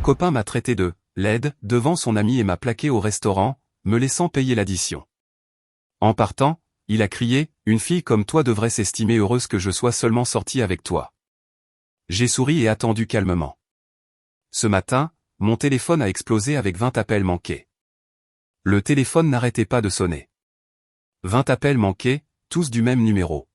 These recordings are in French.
copain m'a traité de laide devant son ami et m'a plaqué au restaurant, me laissant payer l'addition. En partant, il a crié, « Une fille comme toi devrait s'estimer heureuse que je sois seulement sorti avec toi. » J'ai souri et attendu calmement. Ce matin, mon téléphone a explosé avec 20 appels manqués. Le téléphone n'arrêtait pas de sonner. 20 appels manqués, tous du même numéro.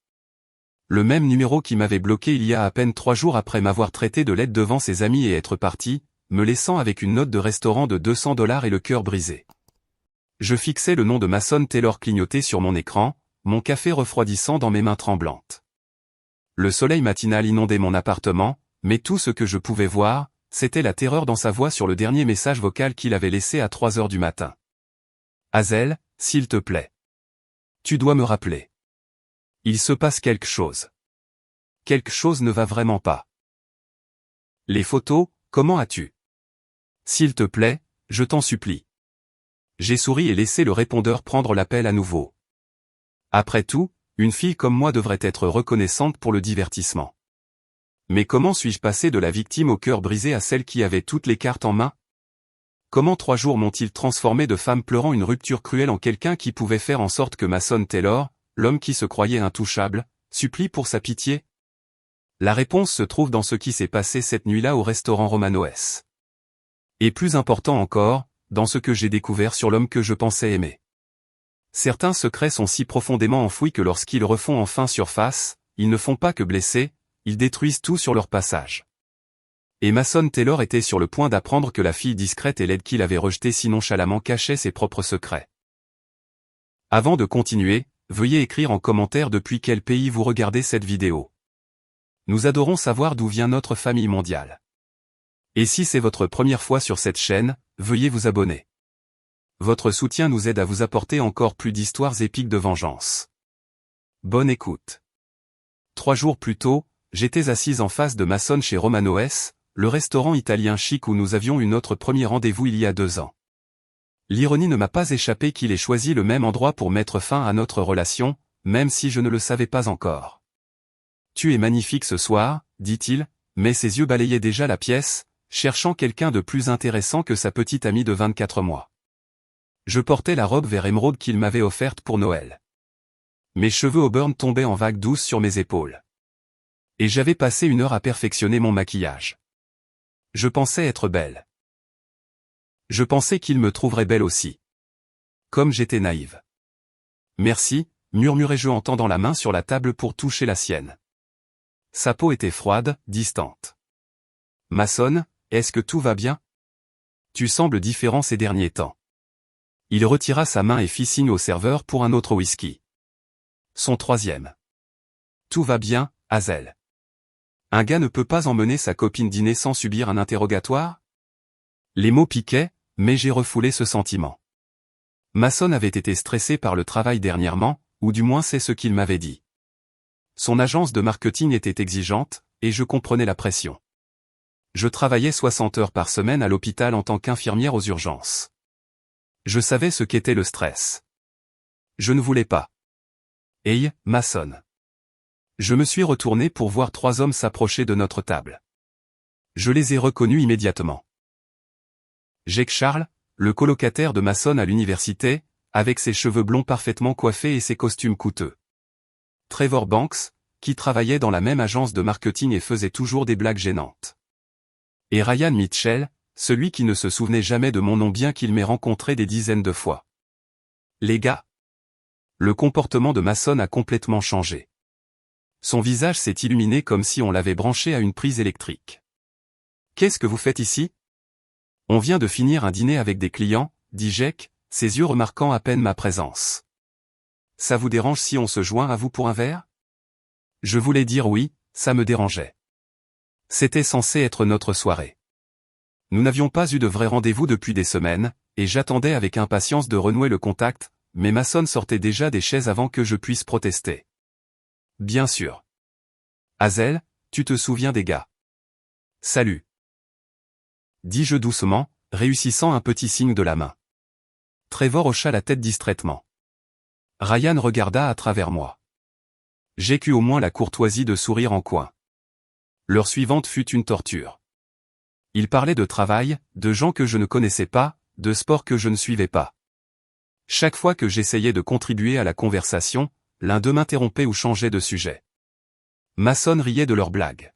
Le même numéro qui m'avait bloqué il y a à peine 3 jours après m'avoir traité de laide devant ses amis et être parti, me laissant avec une note de restaurant de $200 et le cœur brisé. Je fixais le nom de Mason Taylor clignoté sur mon écran, mon café refroidissant dans mes mains tremblantes. Le soleil matinal inondait mon appartement, mais tout ce que je pouvais voir, c'était la terreur dans sa voix sur le dernier message vocal qu'il avait laissé à 3 heures du matin. « Hazel, s'il te plaît. Tu dois me rappeler. Il se passe quelque chose. Quelque chose ne va vraiment pas. Les photos, comment as-tu? S'il te plaît, je t'en supplie. » J'ai souri et laissé le répondeur prendre l'appel à nouveau. Après tout, une fille comme moi devrait être reconnaissante pour le divertissement. Mais comment suis-je passé de la victime au cœur brisé à celle qui avait toutes les cartes en main? Comment 3 jours m'ont-ils transformé de femme pleurant une rupture cruelle en quelqu'un qui pouvait faire en sorte que Mason Taylor, l'homme qui se croyait intouchable, supplie pour sa pitié? La réponse se trouve dans ce qui s'est passé cette nuit-là au restaurant Romano's. Et plus important encore, dans ce que j'ai découvert sur l'homme que je pensais aimer. Certains secrets sont si profondément enfouis que lorsqu'ils refont enfin surface, ils ne font pas que blesser, ils détruisent tout sur leur passage. Et Mason Taylor était sur le point d'apprendre que la fille discrète et laide qu'il avait rejetée si nonchalamment cachait ses propres secrets. Avant de continuer, veuillez écrire en commentaire depuis quel pays vous regardez cette vidéo. Nous adorons savoir d'où vient notre famille mondiale. Et si c'est votre première fois sur cette chaîne, veuillez vous abonner. Votre soutien nous aide à vous apporter encore plus d'histoires épiques de vengeance. Bonne écoute. 3 jours plus tôt, j'étais assise en face de Mason chez Romano's, le restaurant italien chic où nous avions eu notre premier rendez-vous il y a 2 ans. L'ironie ne m'a pas échappé qu'il ait choisi le même endroit pour mettre fin à notre relation, même si je ne le savais pas encore. « Tu es magnifique ce soir », dit-il, mais ses yeux balayaient déjà la pièce, cherchant quelqu'un de plus intéressant que sa petite amie de 24 mois. Je portais la robe vert émeraude qu'il m'avait offerte pour Noël. Mes cheveux auburn tombaient en vagues douces sur mes épaules. Et j'avais passé 1 heure à perfectionner mon maquillage. Je pensais être belle. Je pensais qu'il me trouverait belle aussi. Comme j'étais naïve. « Merci », murmurai-je en tendant la main sur la table pour toucher la sienne. Sa peau était froide, distante. « Mason, est-ce que tout va bien? Tu sembles différent ces derniers temps. » Il retira sa main et fit signe au serveur pour un autre whisky. Son 3e. « Tout va bien, Hazel. Un gars ne peut pas emmener sa copine dîner sans subir un interrogatoire? » Les mots piquaient, mais j'ai refoulé ce sentiment. Mason avait été stressé par le travail dernièrement, ou du moins c'est ce qu'il m'avait dit. Son agence de marketing était exigeante, et je comprenais la pression. Je travaillais 60 heures par semaine à l'hôpital en tant qu'infirmière aux urgences. Je savais ce qu'était le stress. Je ne voulais pas. « Hey, Mason. » Je me suis retourné pour voir 3 hommes s'approcher de notre table. Je les ai reconnus immédiatement. Jake Charles, le colocataire de Mason à l'université, avec ses cheveux blonds parfaitement coiffés et ses costumes coûteux. Trevor Banks, qui travaillait dans la même agence de marketing et faisait toujours des blagues gênantes. Et Ryan Mitchell, celui qui ne se souvenait jamais de mon nom bien qu'il m'ait rencontré des dizaines de fois. Les gars. Le comportement de Mason a complètement changé. Son visage s'est illuminé comme si on l'avait branché à une prise électrique. « Qu'est-ce que vous faites ici? » « On vient de finir un dîner avec des clients, » dit Jake, ses yeux remarquant à peine ma présence. « Ça vous dérange si on se joint à vous pour un verre? » Je voulais dire oui, ça me dérangeait. C'était censé être notre soirée. Nous n'avions pas eu de vrai rendez-vous depuis des semaines, et j'attendais avec impatience de renouer le contact, mais Mason sortait déjà des chaises avant que je puisse protester. Bien sûr. Hazel, tu te souviens des gars? Salut. Dis-je doucement, réussissant un petit signe de la main. Trevor hocha la tête distraitement. Ryan regarda à travers moi. J'ai eu au moins la courtoisie de sourire en coin. L'heure suivante fut une torture. Il parlait de travail, de gens que je ne connaissais pas, de sport que je ne suivais pas. Chaque fois que j'essayais de contribuer à la conversation, l'un d'eux m'interrompait ou changeait de sujet. Mason riait de leurs blagues.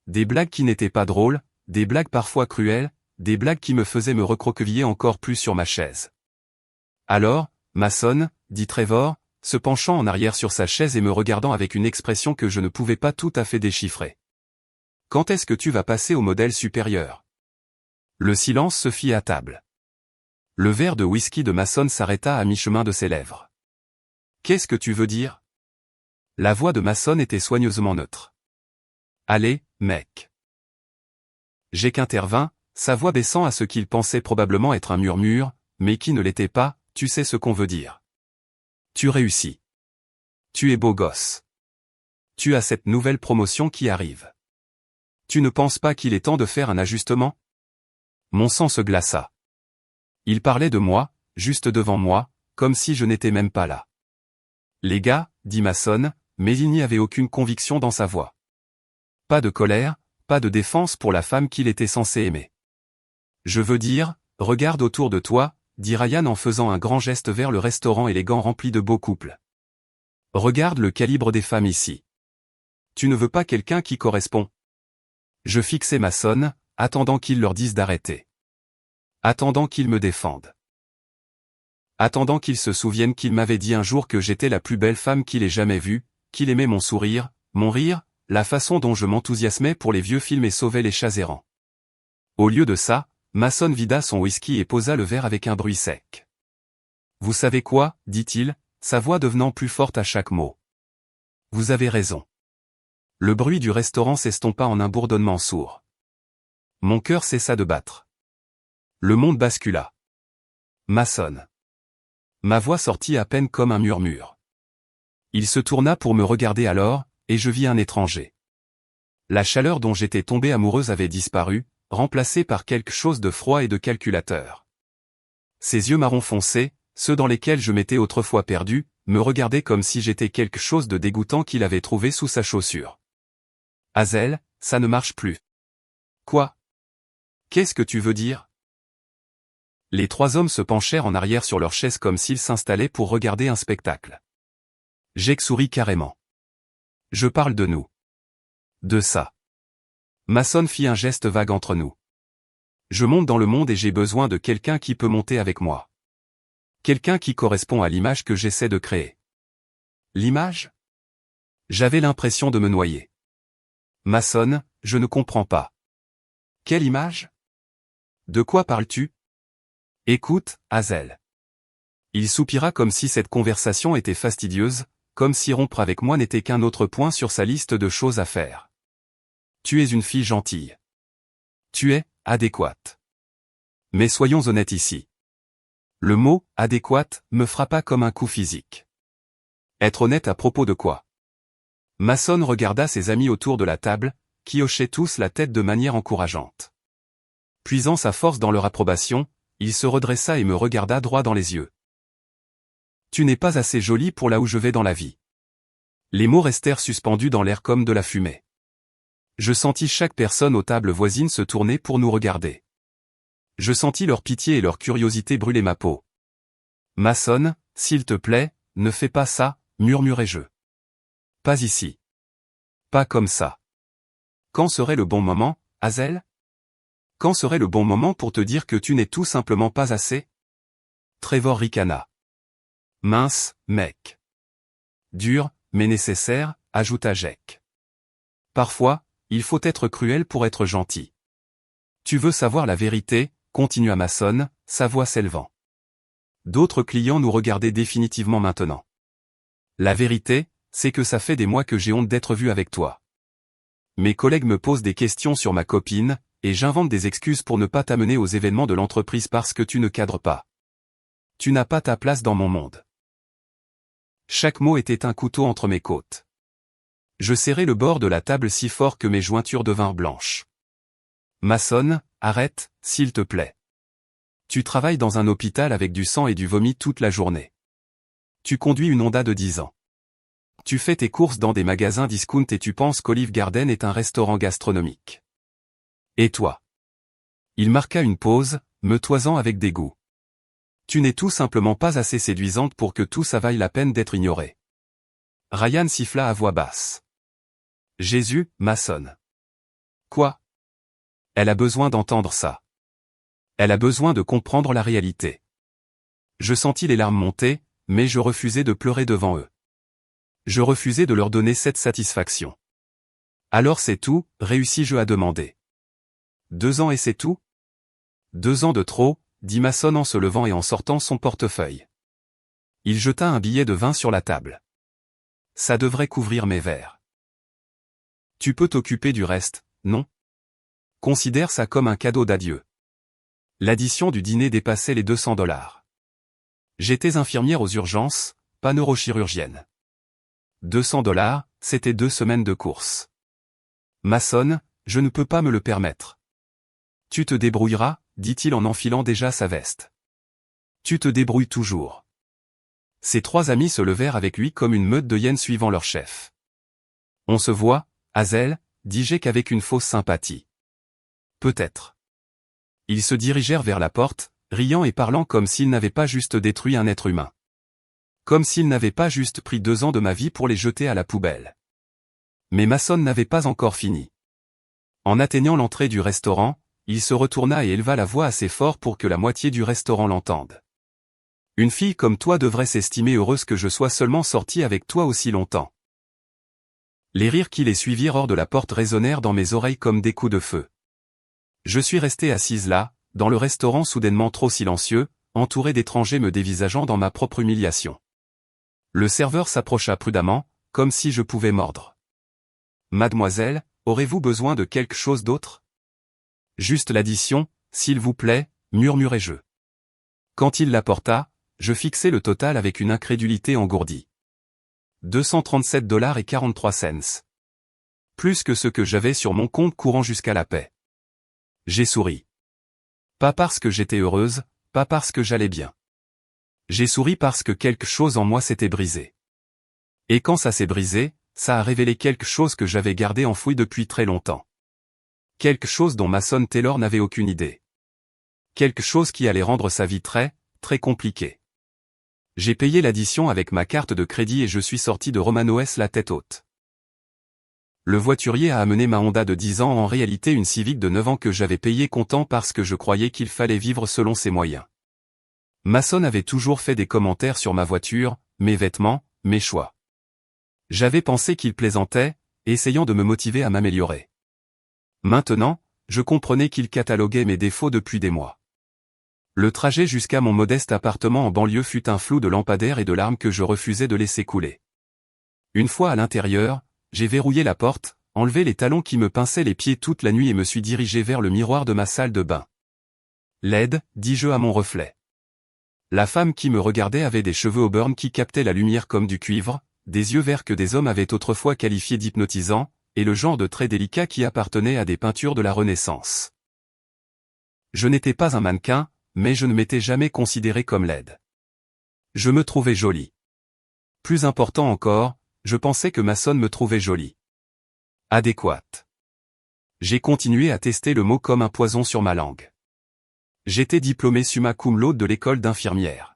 Des blagues qui n'étaient pas drôles, des blagues parfois cruelles, des blagues qui me faisaient me recroqueviller encore plus sur ma chaise. Alors, Mason, dit Trevor, se penchant en arrière sur sa chaise et me regardant avec une expression que je ne pouvais pas tout à fait déchiffrer. Quand est-ce que tu vas passer au modèle supérieur? Le silence se fit à table. Le verre de whisky de Mason s'arrêta à mi-chemin de ses lèvres. Qu'est-ce que tu veux dire? La voix de Mason était soigneusement neutre. Allez, mec. Jake intervint, sa voix baissant à ce qu'il pensait probablement être un murmure, mais qui ne l'était pas, tu sais ce qu'on veut dire. Tu réussis. Tu es beau gosse. Tu as cette nouvelle promotion qui arrive. Tu ne penses pas qu'il est temps de faire un ajustement? Mon sang se glaça. Il parlait de moi, juste devant moi, comme si je n'étais même pas là. Les gars, dit Mason, mais il n'y avait aucune conviction dans sa voix. Pas de colère, pas de défense pour la femme qu'il était censé aimer. Je veux dire, regarde autour de toi, dit Ryan en faisant un grand geste vers le restaurant élégant rempli de beaux couples. Regarde le calibre des femmes ici. Tu ne veux pas quelqu'un qui correspond. Je fixai Mason, attendant qu'il leur dise d'arrêter. Attendant qu'il me défende. Attendant qu'il se souvienne qu'il m'avait dit un jour que j'étais la plus belle femme qu'il ait jamais vue, qu'il aimait mon sourire, mon rire, la façon dont je m'enthousiasmais pour les vieux films et sauvais les chats errants. Au lieu de ça, Mason vida son whisky et posa le verre avec un bruit sec. Vous savez quoi, dit-il, sa voix devenant plus forte à chaque mot. Vous avez raison. Le bruit du restaurant s'estompa en un bourdonnement sourd. Mon cœur cessa de battre. Le monde bascula. Mason. Ma voix sortit à peine comme un murmure. Il se tourna pour me regarder alors, et je vis un étranger. La chaleur dont j'étais tombée amoureuse avait disparu, remplacée par quelque chose de froid et de calculateur. Ses yeux marron foncé, ceux dans lesquels je m'étais autrefois perdu, me regardaient comme si j'étais quelque chose de dégoûtant qu'il avait trouvé sous sa chaussure. Hazel, ça ne marche plus. Quoi? Qu'est-ce que tu veux dire? Les trois hommes se penchèrent en arrière sur leurs chaises comme s'ils s'installaient pour regarder un spectacle. Jake sourit carrément. Je parle de nous. De ça. Mason fit un geste vague entre nous. Je monte dans le monde et j'ai besoin de quelqu'un qui peut monter avec moi. Quelqu'un qui correspond à l'image que j'essaie de créer. L'image? J'avais l'impression de me noyer. Mason, je ne comprends pas. Quelle image? De quoi parles-tu? Écoute, Hazel. Il soupira comme si cette conversation était fastidieuse, comme si rompre avec moi n'était qu'un autre point sur sa liste de choses à faire. Tu es une fille gentille. Tu es adéquate. Mais soyons honnêtes ici. Le mot adéquate me frappa comme un coup physique. Être honnête à propos de quoi? Mason regarda ses amis autour de la table, qui hochaient tous la tête de manière encourageante. Puisant sa force dans leur approbation, il se redressa et me regarda droit dans les yeux. Tu n'es pas assez jolie pour là où je vais dans la vie. Les mots restèrent suspendus dans l'air comme de la fumée. Je sentis chaque personne aux tables voisines se tourner pour nous regarder. Je sentis leur pitié et leur curiosité brûler ma peau. Mason, s'il te plaît, ne fais pas ça, murmurai-je. Pas ici. Pas comme ça. Quand serait le bon moment, Hazel? Quand serait le bon moment pour te dire que tu n'es tout simplement pas assez? Trevor ricana. Mince, mec. Dur, mais nécessaire, ajouta Jake. Parfois, il faut être cruel pour être gentil. Tu veux savoir la vérité, continua Mason, sa voix s'élevant. D'autres clients nous regardaient définitivement maintenant. La vérité, c'est que ça fait des mois que j'ai honte d'être vu avec toi. Mes collègues me posent des questions sur ma copine, et j'invente des excuses pour ne pas t'amener aux événements de l'entreprise parce que tu ne cadres pas. Tu n'as pas ta place dans mon monde. Chaque mot était un couteau entre mes côtes. Je serrai le bord de la table si fort que mes jointures devinrent blanches. Mason, arrête, s'il te plaît. Tu travailles dans un hôpital avec du sang et du vomi toute la journée. Tu conduis une Honda de 10 ans. Tu fais tes courses dans des magasins discount et tu penses qu'Olive Garden est un restaurant gastronomique. Et toi? Il marqua une pause, me toisant avec dégoût. Tu n'es tout simplement pas assez séduisante pour que tout ça vaille la peine d'être ignoré. Ryan siffla à voix basse. Jésus, Mason. Quoi? Elle a besoin d'entendre ça. Elle a besoin de comprendre la réalité. Je sentis les larmes monter, mais je refusais de pleurer devant eux. Je refusais de leur donner cette satisfaction. Alors c'est tout, réussis-je à demander. 2 ans et c'est tout? 2 ans de trop, dit Mason en se levant et en sortant son portefeuille. Il jeta un billet de 20 sur la table. Ça devrait couvrir mes verres. Tu peux t'occuper du reste, non? Considère ça comme un cadeau d'adieu. L'addition du dîner dépassait les $200. J'étais infirmière aux urgences, pas neurochirurgienne. $200, c'était 2 semaines de course. Mason, je ne peux pas me le permettre. Tu te débrouilleras, dit-il en enfilant déjà sa veste. Tu te débrouilles toujours. Ses 3 amis se levèrent avec lui comme une meute de hyènes suivant leur chef. On se voit, Hazel, dis-je qu'avec une fausse sympathie. Peut-être. Ils se dirigèrent vers la porte, riant et parlant comme s'ils n'avaient pas juste détruit un être humain. Comme s'ils n'avaient pas juste pris 2 ans de ma vie pour les jeter à la poubelle. Mais Mason n'avait pas encore fini. En atteignant l'entrée du restaurant, il se retourna et éleva la voix assez fort pour que la moitié du restaurant l'entende. Une fille comme toi devrait s'estimer heureuse que je sois seulement sortie avec toi aussi longtemps. Les rires qui les suivirent hors de la porte résonnèrent dans mes oreilles comme des coups de feu. Je suis restée assise là, dans le restaurant soudainement trop silencieux, entouré d'étrangers me dévisageant dans ma propre humiliation. Le serveur s'approcha prudemment, comme si je pouvais mordre. Mademoiselle, aurez-vous besoin de quelque chose d'autre? Juste l'addition, s'il vous plaît, murmurai-je. Quand il l'apporta, je fixai le total avec une incrédulité engourdie. $237,43. Plus que ce que j'avais sur mon compte courant jusqu'à la paix. J'ai souri. Pas parce que j'étais heureuse, pas parce que j'allais bien. J'ai souri parce que quelque chose en moi s'était brisé. Et quand ça s'est brisé, ça a révélé quelque chose que j'avais gardé enfoui depuis très longtemps. Quelque chose dont Mason Taylor n'avait aucune idée. Quelque chose qui allait rendre sa vie très, très compliquée. J'ai payé l'addition avec ma carte de crédit et je suis sorti de Romanoès la tête haute. Le voiturier a amené ma Honda de 10 ans, en réalité une Civic de 9 ans que j'avais payé comptant parce que je croyais qu'il fallait vivre selon ses moyens. Mason avait toujours fait des commentaires sur ma voiture, mes vêtements, mes choix. J'avais pensé qu'il plaisantait, essayant de me motiver à m'améliorer. Maintenant, je comprenais qu'il cataloguait mes défauts depuis des mois. Le trajet jusqu'à mon modeste appartement en banlieue fut un flou de lampadaires et de larmes que je refusais de laisser couler. Une fois à l'intérieur, j'ai verrouillé la porte, enlevé les talons qui me pinçaient les pieds toute la nuit et me suis dirigé vers le miroir de ma salle de bain. Laide, dis-je à mon reflet. La femme qui me regardait avait des cheveux auburn qui captaient la lumière comme du cuivre, des yeux verts que des hommes avaient autrefois qualifiés d'hypnotisants, et le genre de traits délicats qui appartenaient à des peintures de la Renaissance. Je n'étais pas un mannequin, mais je ne m'étais jamais considéré comme laide. Je me trouvais jolie. Plus important encore, je pensais que Mason me trouvait jolie. Adéquate. J'ai continué à tester le mot comme un poison sur ma langue. J'étais diplômé summa cum laude de l'école d'infirmière.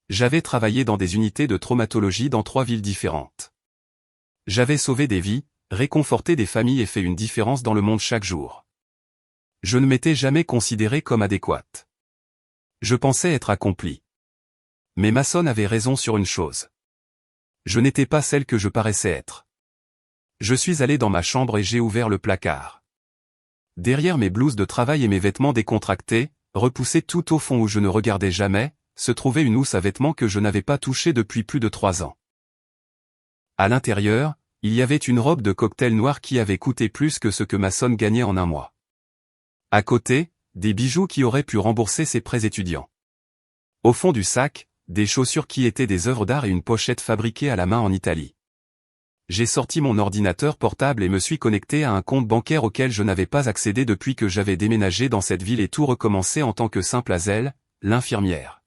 J'avais travaillé dans des unités de traumatologie dans 3 villes différentes. J'avais sauvé des vies, réconforté des familles et fait une différence dans le monde chaque jour. Je ne m'étais jamais considéré comme adéquate. Je pensais être accompli. Mais Mason avait raison sur une chose. Je n'étais pas celle que je paraissais être. Je suis allé dans ma chambre et j'ai ouvert le placard. Derrière mes blouses de travail et mes vêtements décontractés, repoussés tout au fond où je ne regardais jamais, se trouvait une housse à vêtements que je n'avais pas touchée depuis plus de 3 ans. À l'intérieur, il y avait une robe de cocktail noire qui avait coûté plus que ce que Mason gagnait en un mois. À côté, des bijoux qui auraient pu rembourser ses prêts étudiants. Au fond du sac, des chaussures qui étaient des œuvres d'art et une pochette fabriquée à la main en Italie. J'ai sorti mon ordinateur portable et me suis connecté à un compte bancaire auquel je n'avais pas accédé depuis que j'avais déménagé dans cette ville et tout recommencé en tant que simple Hazel, l'infirmière.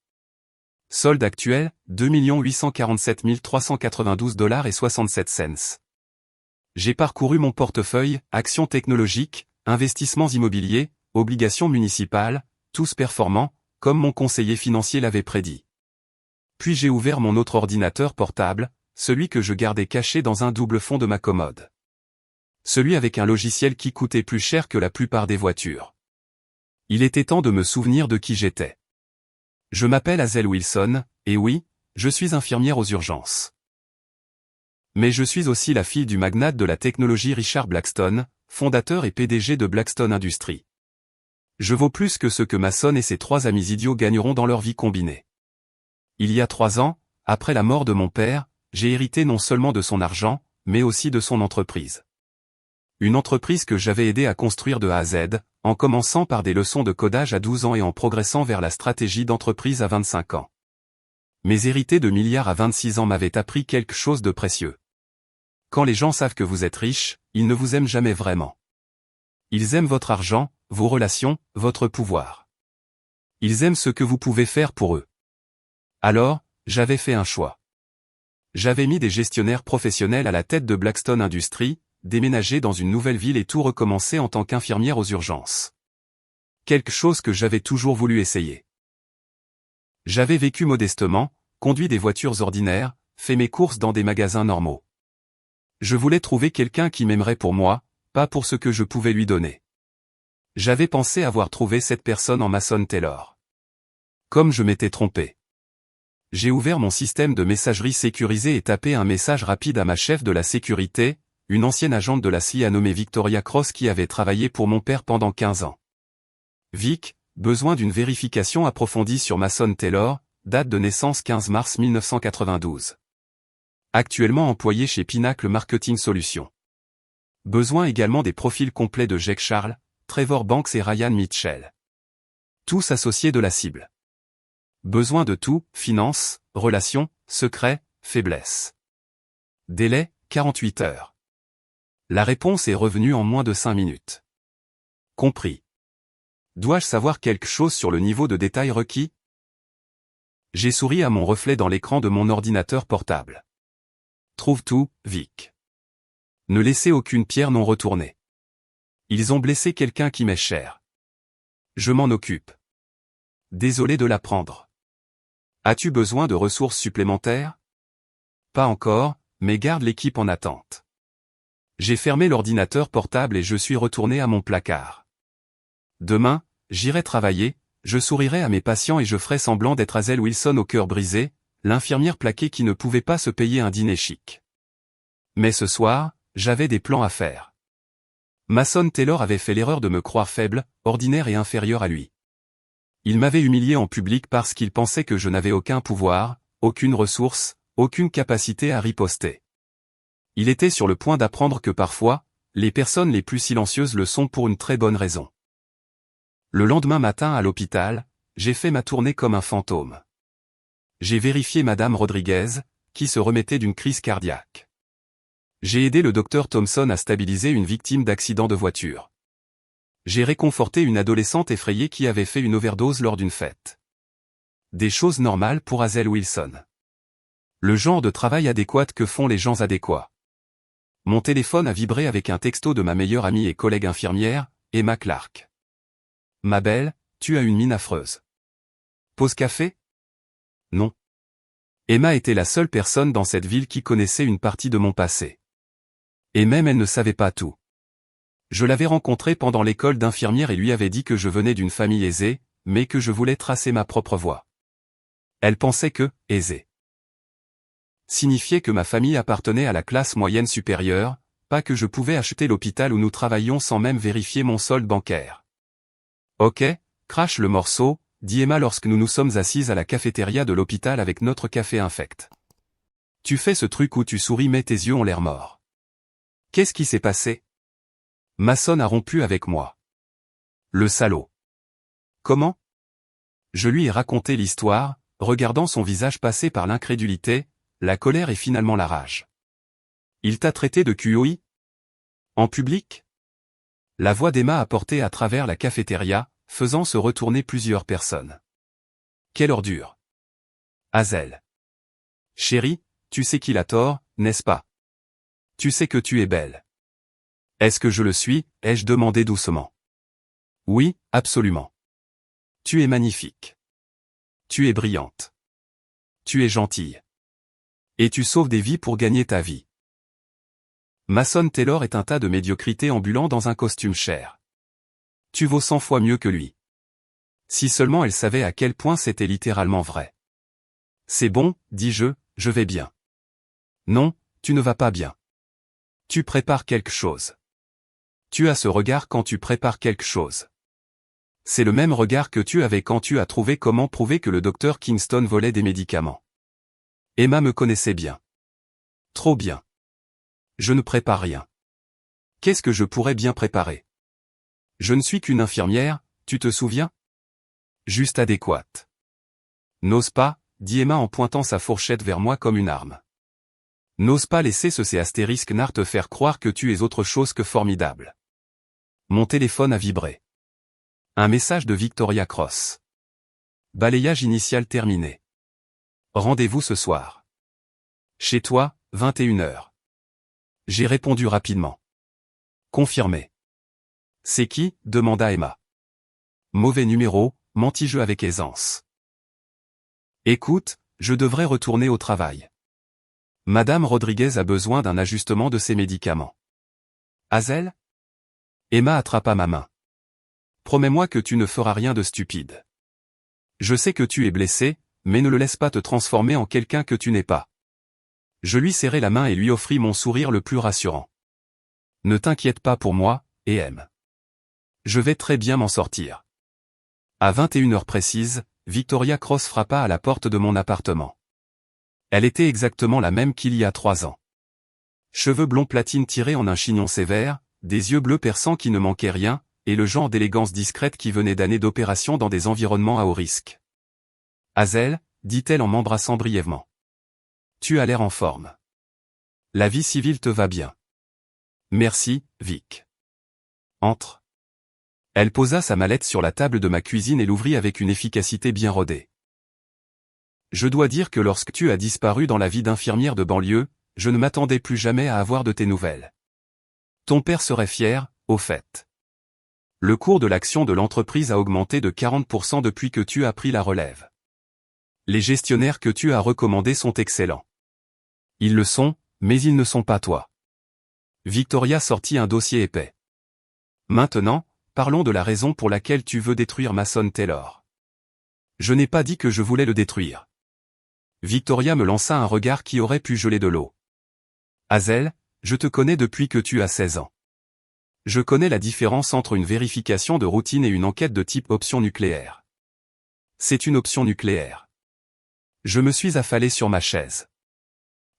Solde actuel, $2 847 392,67. J'ai parcouru mon portefeuille, actions technologiques, investissements immobiliers, obligations municipales, tous performants, comme mon conseiller financier l'avait prédit. Puis j'ai ouvert mon autre ordinateur portable, celui que je gardais caché dans un double fond de ma commode. Celui avec un logiciel qui coûtait plus cher que la plupart des voitures. Il était temps de me souvenir de qui j'étais. Je m'appelle Hazel Wilson, et oui, je suis infirmière aux urgences. Mais je suis aussi la fille du magnate de la technologie Richard Blackstone, fondateur et PDG de Blackstone Industries. Je vaux plus que ce que Mason et ses 3 amis idiots gagneront dans leur vie combinée. Il y a 3 ans, après la mort de mon père, j'ai hérité non seulement de son argent, mais aussi de son entreprise. Une entreprise que j'avais aidé à construire de A à Z, en commençant par des leçons de codage à 12 ans et en progressant vers la stratégie d'entreprise à 25 ans. Mes hérités de milliards à 26 ans m'avaient appris quelque chose de précieux. Quand les gens savent que vous êtes riche, ils ne vous aiment jamais vraiment. Ils aiment votre argent, vos relations, votre pouvoir. Ils aiment ce que vous pouvez faire pour eux. Alors, j'avais fait un choix. J'avais mis des gestionnaires professionnels à la tête de Blackstone Industries, déménagé dans une nouvelle ville et tout recommencer en tant qu'infirmière aux urgences. Quelque chose que j'avais toujours voulu essayer. J'avais vécu modestement, conduit des voitures ordinaires, fait mes courses dans des magasins normaux. Je voulais trouver quelqu'un qui m'aimerait pour moi, pas pour ce que je pouvais lui donner. J'avais pensé avoir trouvé cette personne en Mason Taylor. Comme je m'étais trompé. J'ai ouvert mon système de messagerie sécurisé et tapé un message rapide à ma chef de la sécurité, une ancienne agente de la CIA nommée Victoria Cross qui avait travaillé pour mon père pendant 15 ans. Vic, besoin d'une vérification approfondie sur Mason Taylor, date de naissance 15 mars 1992. Actuellement employé chez Pinnacle Marketing Solutions. Besoin également des profils complets de Jake Charles, Trevor Banks et Ryan Mitchell. Tous associés de la cible. Besoin de tout, finances, relations, secrets, faiblesses. Délai, 48 heures. La réponse est revenue en moins de 5 minutes. Compris. Dois-je savoir quelque chose sur le niveau de détail requis? J'ai souri à mon reflet dans l'écran de mon ordinateur portable. Trouve tout, Vic. Ne laissez aucune pierre non retournée. Ils ont blessé quelqu'un qui m'est cher. Je m'en occupe. Désolé de l'apprendre. As-tu besoin de ressources supplémentaires? Pas encore, mais garde l'équipe en attente. J'ai fermé l'ordinateur portable et je suis retourné à mon placard. Demain, j'irai travailler, je sourirai à mes patients et je ferai semblant d'être Hazel Wilson au cœur brisé, l'infirmière plaquée qui ne pouvait pas se payer un dîner chic. Mais ce soir, j'avais des plans à faire. Mason Taylor avait fait l'erreur de me croire faible, ordinaire et inférieur à lui. Il m'avait humilié en public parce qu'il pensait que je n'avais aucun pouvoir, aucune ressource, aucune capacité à riposter. Il était sur le point d'apprendre que parfois, les personnes les plus silencieuses le sont pour une très bonne raison. Le lendemain matin à l'hôpital, j'ai fait ma tournée comme un fantôme. J'ai vérifié Madame Rodriguez, qui se remettait d'une crise cardiaque. J'ai aidé le docteur Thompson à stabiliser une victime d'accident de voiture. J'ai réconforté une adolescente effrayée qui avait fait une overdose lors d'une fête. Des choses normales pour Hazel Wilson. Le genre de travail adéquat que font les gens adéquats. Mon téléphone a vibré avec un texto de ma meilleure amie et collègue infirmière, Emma Clark. Ma belle, tu as une mine affreuse. Pause café? Non. Emma était la seule personne dans cette ville qui connaissait une partie de mon passé. Et même elle ne savait pas tout. Je l'avais rencontrée pendant l'école d'infirmière et lui avais dit que je venais d'une famille aisée, mais que je voulais tracer ma propre voie. Elle pensait que, aisée, signifiait que ma famille appartenait à la classe moyenne supérieure, pas que je pouvais acheter l'hôpital où nous travaillions sans même vérifier mon solde bancaire. Ok, crache le morceau, dit Emma lorsque nous nous sommes assises à la cafétéria de l'hôpital avec notre café infect. Tu fais ce truc où tu souris mais tes yeux ont l'air morts. Qu'est-ce qui s'est passé? Mason a rompu avec moi. Le salaud. Comment? Je lui ai raconté l'histoire, regardant son visage passer par l'incrédulité, la colère et finalement la rage. Il t'a traité de QI? En public? La voix d'Emma a porté à travers la cafétéria, faisant se retourner plusieurs personnes. Quelle ordure! Hazel. Chérie, tu sais qu'il a tort, n'est-ce pas? Tu sais que tu es belle. Est-ce que je le suis? Ai-je demandé doucement. Oui, absolument. Tu es magnifique. Tu es brillante. Tu es gentille. Et tu sauves des vies pour gagner ta vie. Mason Taylor est un tas de médiocrité ambulant dans un costume cher. Tu vaux 100 fois mieux que lui. Si seulement elle savait à quel point c'était littéralement vrai. C'est bon, dis-je, je vais bien. Non, tu ne vas pas bien. Tu prépares quelque chose. Tu as ce regard quand tu prépares quelque chose. C'est le même regard que tu avais quand tu as trouvé comment prouver que le docteur Kingston volait des médicaments. Emma me connaissait bien. Trop bien. Je ne prépare rien. Qu'est-ce que je pourrais bien préparer? Je ne suis qu'une infirmière, tu te souviens? Juste adéquate. N'ose pas, dit Emma en pointant sa fourchette vers moi comme une arme. N'ose pas laisser ce C*** te faire croire que tu es autre chose que formidable. Mon téléphone a vibré. Un message de Victoria Cross. Balayage initial terminé. Rendez-vous ce soir. Chez toi, 21h. J'ai répondu rapidement. Confirmé. C'est qui? Demanda Emma. Mauvais numéro, mentis-je avec aisance. Écoute, je devrais retourner au travail. Madame Rodriguez a besoin d'un ajustement de ses médicaments. Hazel? Emma attrapa ma main. Promets-moi que tu ne feras rien de stupide. Je sais que tu es blessé, mais ne le laisse pas te transformer en quelqu'un que tu n'es pas. Je lui serrai la main et lui offris mon sourire le plus rassurant. Ne t'inquiète pas pour moi, et aime. Je vais très bien m'en sortir. À 21h précise, Victoria Cross frappa à la porte de mon appartement. Elle était exactement la même qu'il y a 3 ans. Cheveux blonds platine tirés en un chignon sévère, des yeux bleus perçants qui ne manquaient rien, et le genre d'élégance discrète qui venait d'années d'opération dans des environnements à haut risque. Hazel, dit-elle en m'embrassant brièvement. Tu as l'air en forme. La vie civile te va bien. Merci, Vic. Entre. Elle posa sa mallette sur la table de ma cuisine et l'ouvrit avec une efficacité bien rodée. Je dois dire que lorsque tu as disparu dans la vie d'infirmière de banlieue, je ne m'attendais plus jamais à avoir de tes nouvelles. Ton père serait fier, au fait. Le cours de l'action de l'entreprise a augmenté de 40% depuis que tu as pris la relève. Les gestionnaires que tu as recommandés sont excellents. Ils le sont, mais ils ne sont pas toi. Victoria sortit un dossier épais. Maintenant, parlons de la raison pour laquelle tu veux détruire Mason Taylor. Je n'ai pas dit que je voulais le détruire. Victoria me lança un regard qui aurait pu geler de l'eau. Hazel, je te connais depuis que tu as 16 ans. Je connais la différence entre une vérification de routine et une enquête de type option nucléaire. C'est une option nucléaire. Je me suis affalé sur ma chaise.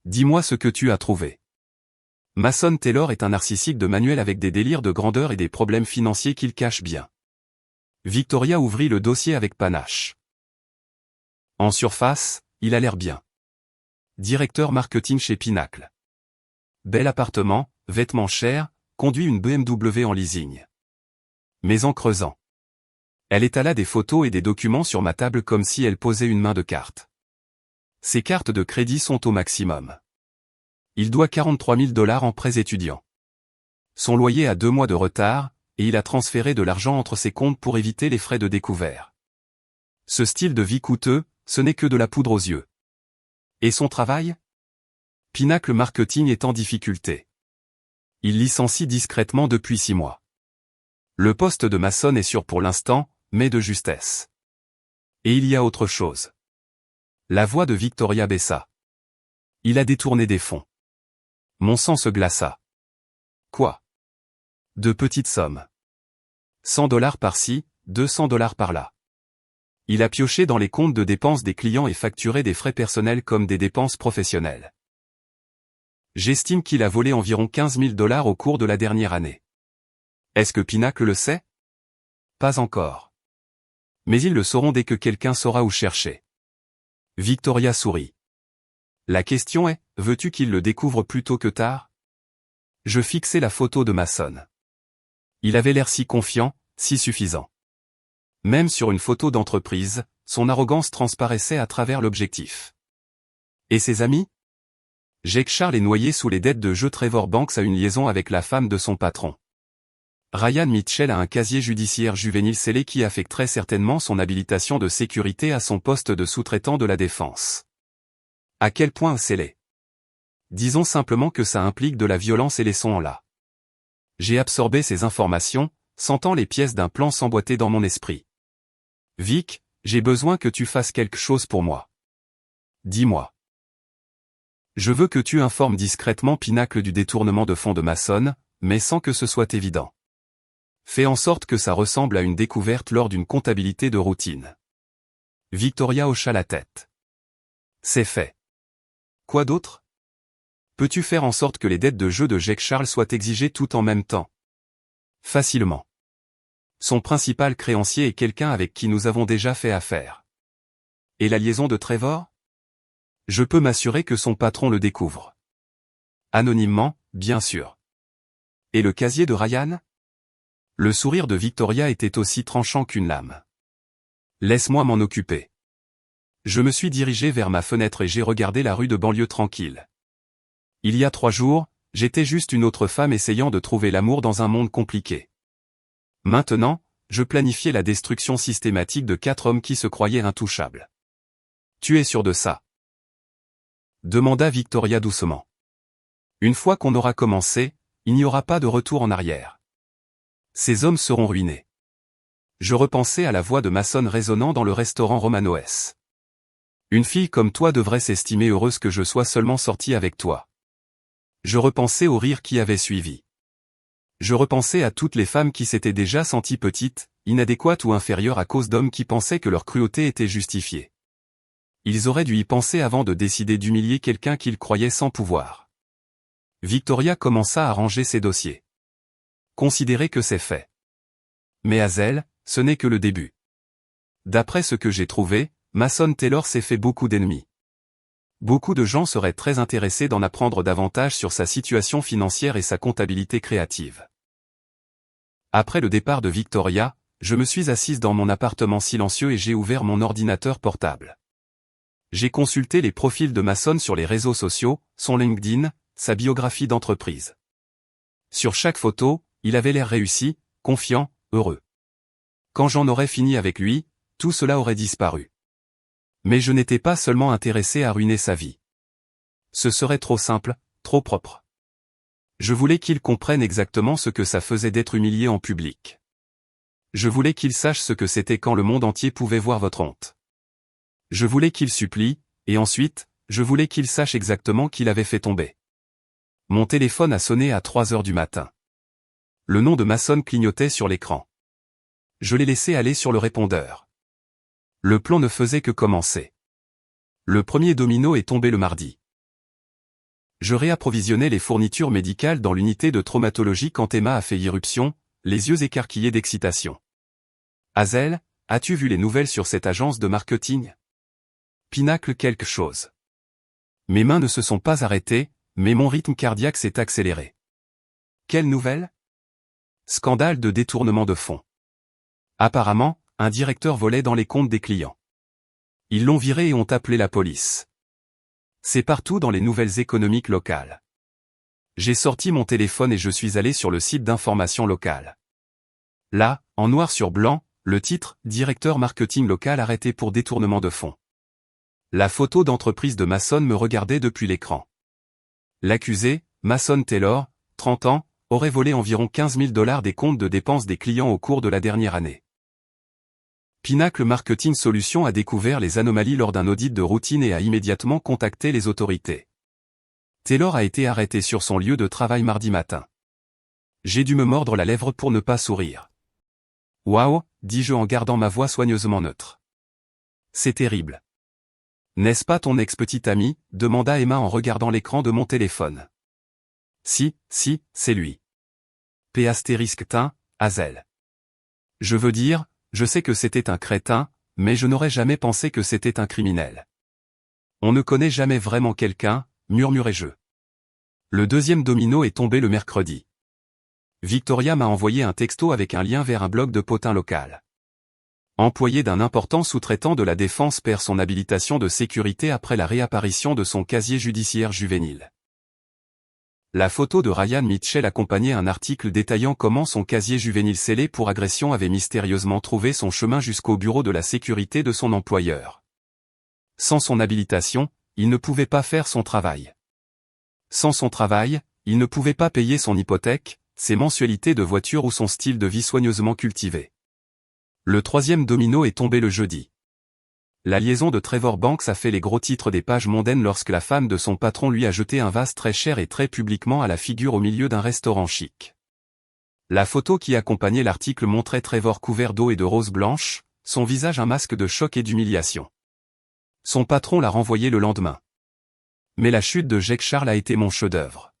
Dis-moi ce que tu as trouvé. Mason Taylor est un narcissique de manuel avec des délires de grandeur et des problèmes financiers qu'il cache bien. Victoria ouvrit le dossier avec panache. En surface, il a l'air bien. Directeur marketing chez Pinacle. Bel appartement, vêtements chers, conduit une BMW en leasing. Mais en creusant. Elle étala des photos et des documents sur ma table comme si elle posait une main de cartes. Ses cartes de crédit sont au maximum. Il doit 43 000 $ en prêts étudiants. Son loyer a 2 mois de retard, et il a transféré de l'argent entre ses comptes pour éviter les frais de découvert. Ce style de vie coûteux, ce n'est que de la poudre aux yeux. Et son travail? Pinacle Marketing est en difficulté. Il licencie discrètement depuis 6 mois. Le poste de Mason est sûr pour l'instant, mais de justesse. Et il y a autre chose. La voix de Victoria baissa. Il a détourné des fonds. Mon sang se glaça. Quoi? De petites sommes. 100 $ par-ci, 200 $ par-là. Il a pioché dans les comptes de dépenses des clients et facturé des frais personnels comme des dépenses professionnelles. J'estime qu'il a volé environ 15 000 $ au cours de la dernière année. Est-ce que Pinacle le sait? Pas encore. Mais ils le sauront dès que quelqu'un saura où chercher. Victoria sourit. La question est, veux-tu qu'il le découvre plus tôt que tard? Je fixai la photo de Mason. Il avait l'air si confiant, si suffisant. Même sur une photo d'entreprise, son arrogance transparaissait à travers l'objectif. Et ses amis? Jake Charles est noyé sous les dettes de jeu. Trevor Banks a une liaison avec la femme de son patron. Ryan Mitchell a un casier judiciaire juvénile scellé qui affecterait certainement son habilitation de sécurité à son poste de sous-traitant de la défense. À quel point scellé? Disons simplement que ça implique de la violence et laissons-en là. J'ai absorbé ces informations, sentant les pièces d'un plan s'emboîter dans mon esprit. Vic, j'ai besoin que tu fasses quelque chose pour moi. Dis-moi. Je veux que tu informes discrètement Pinacle du détournement de fonds de Mason, mais sans que ce soit évident. Fais en sorte que ça ressemble à une découverte lors d'une comptabilité de routine. Victoria hocha la tête. C'est fait. Quoi d'autre? Peux-tu faire en sorte que les dettes de jeu de Jake Charles soient exigées tout en même temps? Facilement. Son principal créancier est quelqu'un avec qui nous avons déjà fait affaire. Et la liaison de Trevor? Je peux m'assurer que son patron le découvre. Anonymement, bien sûr. Et le casier de Ryan? Le sourire de Victoria était aussi tranchant qu'une lame. Laisse-moi m'en occuper. Je me suis dirigé vers ma fenêtre et j'ai regardé la rue de banlieue tranquille. Il y a 3 jours, j'étais juste une autre femme essayant de trouver l'amour dans un monde compliqué. Maintenant, je planifiais la destruction systématique de 4 hommes qui se croyaient intouchables. Tu es sûr de ça? Demanda Victoria doucement. Une fois qu'on aura commencé, il n'y aura pas de retour en arrière. Ces hommes seront ruinés. Je repensais à la voix de Mason résonnant dans le restaurant Romanoès. Une fille comme toi devrait s'estimer heureuse que je sois seulement sortie avec toi. Je repensais au rire qui avait suivi. Je repensais à toutes les femmes qui s'étaient déjà senties petites, inadéquates ou inférieures à cause d'hommes qui pensaient que leur cruauté était justifiée. Ils auraient dû y penser avant de décider d'humilier quelqu'un qu'ils croyaient sans pouvoir. Victoria commença à ranger ses dossiers. Considérez que c'est fait. Mais Hazel, ce n'est que le début. D'après ce que j'ai trouvé, Mason Taylor s'est fait beaucoup d'ennemis. Beaucoup de gens seraient très intéressés d'en apprendre davantage sur sa situation financière et sa comptabilité créative. Après le départ de Victoria, je me suis assise dans mon appartement silencieux et j'ai ouvert mon ordinateur portable. J'ai consulté les profils de Mason sur les réseaux sociaux, son LinkedIn, sa biographie d'entreprise. Sur chaque photo, il avait l'air réussi, confiant, heureux. Quand j'en aurais fini avec lui, tout cela aurait disparu. Mais je n'étais pas seulement intéressé à ruiner sa vie. Ce serait trop simple, trop propre. Je voulais qu'il comprenne exactement ce que ça faisait d'être humilié en public. Je voulais qu'il sache ce que c'était quand le monde entier pouvait voir votre honte. Je voulais qu'il supplie, et ensuite, je voulais qu'il sache exactement qui l'avait fait tomber. Mon téléphone a sonné à 3 heures du matin. Le nom de Mason clignotait sur l'écran. Je l'ai laissé aller sur le répondeur. Le plan ne faisait que commencer. Le premier domino est tombé le mardi. Je réapprovisionnais les fournitures médicales dans l'unité de traumatologie quand Emma a fait irruption, les yeux écarquillés d'excitation. Hazel, as-tu vu les nouvelles sur cette agence de marketing? Pinacle quelque chose. Mes mains ne se sont pas arrêtées, mais mon rythme cardiaque s'est accéléré. Quelle nouvelle? Scandale de détournement de fonds. Apparemment, un directeur volait dans les comptes des clients. Ils l'ont viré et ont appelé la police. C'est partout dans les nouvelles économiques locales. J'ai sorti mon téléphone et je suis allé sur le site d'information locale. Là, en noir sur blanc, le titre « Directeur marketing local arrêté pour détournement de fonds ». La photo d'entreprise de Mason me regardait depuis l'écran. L'accusé, Mason Taylor, 30 ans, aurait volé environ 15 000 $ des comptes de dépenses des clients au cours de la dernière année. Pinacle Marketing Solutions a découvert les anomalies lors d'un audit de routine et a immédiatement contacté les autorités. Taylor a été arrêté sur son lieu de travail mardi matin. J'ai dû me mordre la lèvre pour ne pas sourire. Waouh, dis-je en gardant ma voix soigneusement neutre. C'est terrible. N'est-ce pas ton ex-petite amie? Demanda Emma en regardant l'écran de mon téléphone. Si, c'est lui. P***, Hazel. Je veux dire, je sais que c'était un crétin, mais je n'aurais jamais pensé que c'était un criminel. On ne connaît jamais vraiment quelqu'un, murmurai-je. Le deuxième domino est tombé le mercredi. Victoria m'a envoyé un texto avec un lien vers un blog de potin local. Employé d'un important sous-traitant de la défense perd son habilitation de sécurité après la réapparition de son casier judiciaire juvénile. La photo de Ryan Mitchell accompagnait un article détaillant comment son casier juvénile scellé pour agression avait mystérieusement trouvé son chemin jusqu'au bureau de la sécurité de son employeur. Sans son habilitation, il ne pouvait pas faire son travail. Sans son travail, il ne pouvait pas payer son hypothèque, ses mensualités de voiture ou son style de vie soigneusement cultivé. Le troisième domino est tombé le jeudi. La liaison de Trevor Banks a fait les gros titres des pages mondaines lorsque la femme de son patron lui a jeté un vase très cher et très publiquement à la figure au milieu d'un restaurant chic. La photo qui accompagnait l'article montrait Trevor couvert d'eau et de roses blanches, son visage un masque de choc et d'humiliation. Son patron l'a renvoyé le lendemain. Mais la chute de Jake Charles a été mon chef-d'œuvre.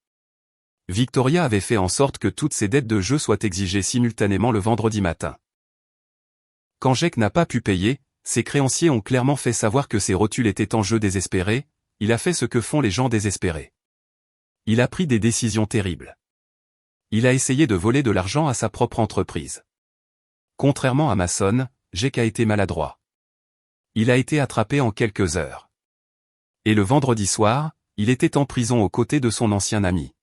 Victoria avait fait en sorte que toutes ses dettes de jeu soient exigées simultanément le vendredi matin. Quand Jake n'a pas pu payer, ses créanciers ont clairement fait savoir que ses rotules étaient en jeu désespérés, il a fait ce que font les gens désespérés. Il a pris des décisions terribles. Il a essayé de voler de l'argent à sa propre entreprise. Contrairement à Mason, Jake a été maladroit. Il a été attrapé en quelques heures. Et le vendredi soir, il était en prison aux côtés de son ancien ami.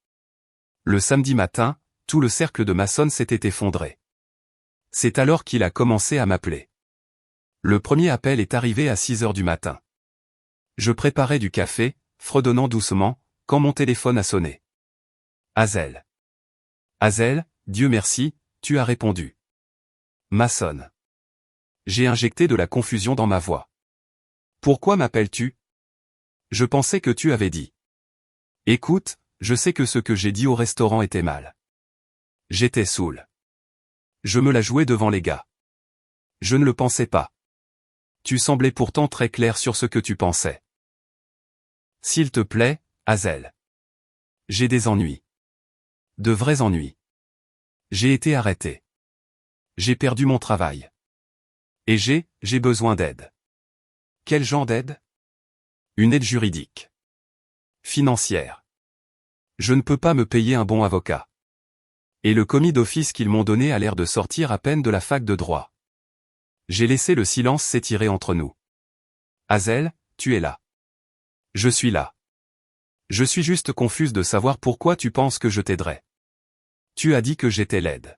Le samedi matin, tout le cercle de Mason s'était effondré. C'est alors qu'il a commencé à m'appeler. Le premier appel est arrivé à 6 heures du matin. Je préparais du café, fredonnant doucement, quand mon téléphone a sonné. Hazel. Hazel, Dieu merci, tu as répondu. Mason. J'ai injecté de la confusion dans ma voix. Pourquoi m'appelles-tu? Je pensais que tu avais dit. Écoute, je sais que ce que j'ai dit au restaurant était mal. J'étais saoul. Je me la jouais devant les gars. Je ne le pensais pas. Tu semblais pourtant très clair sur ce que tu pensais. S'il te plaît, Hazel. J'ai des ennuis. De vrais ennuis. J'ai été arrêté. J'ai perdu mon travail. Et j'ai besoin d'aide. Quel genre d'aide? Une aide juridique. Financière. Je ne peux pas me payer un bon avocat. Et le commis d'office qu'ils m'ont donné a l'air de sortir à peine de la fac de droit. J'ai laissé le silence s'étirer entre nous. Hazel, tu es là. Je suis là. Je suis juste confuse de savoir pourquoi tu penses que je t'aiderai. Tu as dit que j'étais laide.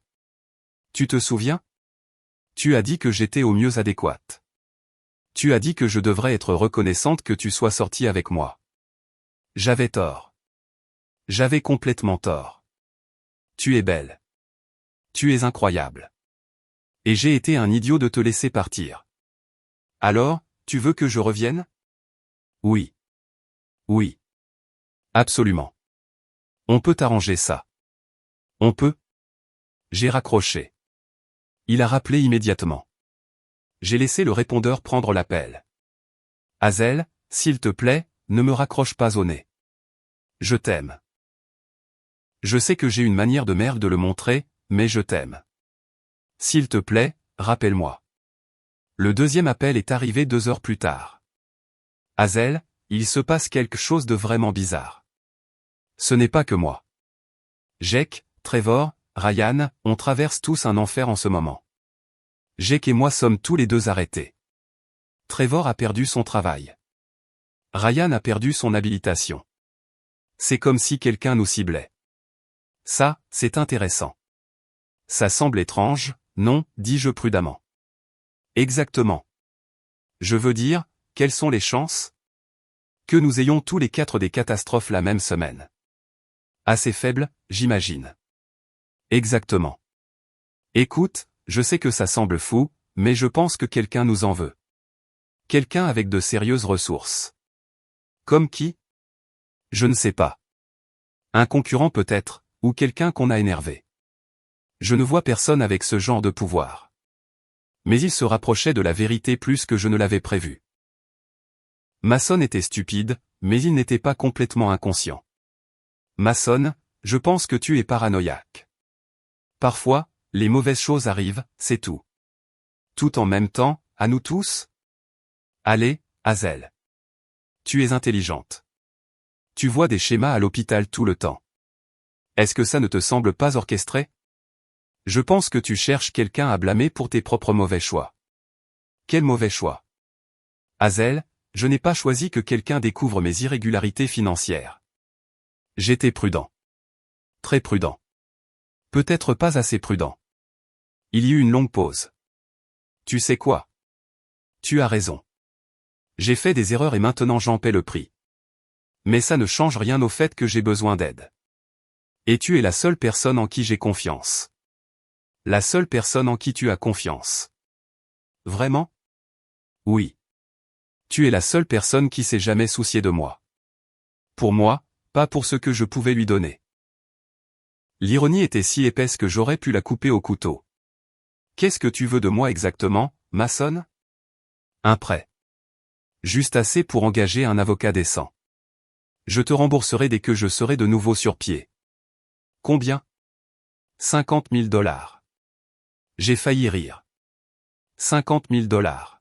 Tu te souviens? Tu as dit que j'étais au mieux adéquate. Tu as dit que je devrais être reconnaissante que tu sois sortie avec moi. J'avais tort. J'avais complètement tort. Tu es belle. Tu es incroyable. Et j'ai été un idiot de te laisser partir. Alors, tu veux que je revienne? Oui. Oui. Absolument. On peut arranger ça. On peut? J'ai raccroché. Il a rappelé immédiatement. J'ai laissé le répondeur prendre l'appel. Hazel, s'il te plaît, ne me raccroche pas au nez. Je t'aime. Je sais que j'ai une manière de merde de le montrer, mais je t'aime. S'il te plaît, rappelle-moi. Le deuxième appel est arrivé 2 heures plus tard. Hazel, il se passe quelque chose de vraiment bizarre. Ce n'est pas que moi. Jake, Trevor, Ryan, on traverse tous un enfer en ce moment. Jake et moi sommes tous les deux arrêtés. Trevor a perdu son travail. Ryan a perdu son habilitation. C'est comme si quelqu'un nous ciblait. Ça, c'est intéressant. Ça semble étrange, non, dis-je prudemment. Exactement. Je veux dire, quelles sont les chances? Que nous ayons tous les 4 des catastrophes la même semaine. Assez faible, j'imagine. Exactement. Écoute, je sais que ça semble fou, mais je pense que quelqu'un nous en veut. Quelqu'un avec de sérieuses ressources. Comme qui? Je ne sais pas. Un concurrent peut-être, ou quelqu'un qu'on a énervé. Je ne vois personne avec ce genre de pouvoir. Mais il se rapprochait de la vérité plus que je ne l'avais prévu. Mason était stupide, mais il n'était pas complètement inconscient. Mason, je pense que tu es paranoïaque. Parfois, les mauvaises choses arrivent, c'est tout. Tout en même temps, à nous tous? Allez, Hazel. Tu es intelligente. Tu vois des schémas à l'hôpital tout le temps. Est-ce que ça ne te semble pas orchestré? Je pense que tu cherches quelqu'un à blâmer pour tes propres mauvais choix. Quel mauvais choix? Hazel, je n'ai pas choisi que quelqu'un découvre mes irrégularités financières. J'étais prudent. Très prudent. Peut-être pas assez prudent. Il y eut une longue pause. Tu sais quoi? Tu as raison. J'ai fait des erreurs et maintenant j'en paie le prix. Mais ça ne change rien au fait que j'ai besoin d'aide. Et tu es la seule personne en qui j'ai confiance. La seule personne en qui tu as confiance. Vraiment? Oui. Tu es la seule personne qui s'est jamais souciée de moi. Pour moi, pas pour ce que je pouvais lui donner. L'ironie était si épaisse que j'aurais pu la couper au couteau. Qu'est-ce que tu veux de moi exactement, Mason? Un prêt. Juste assez pour engager un avocat décent. Je te rembourserai dès que je serai de nouveau sur pied. Combien? 50 000 $. J'ai failli rire. 50 000 $.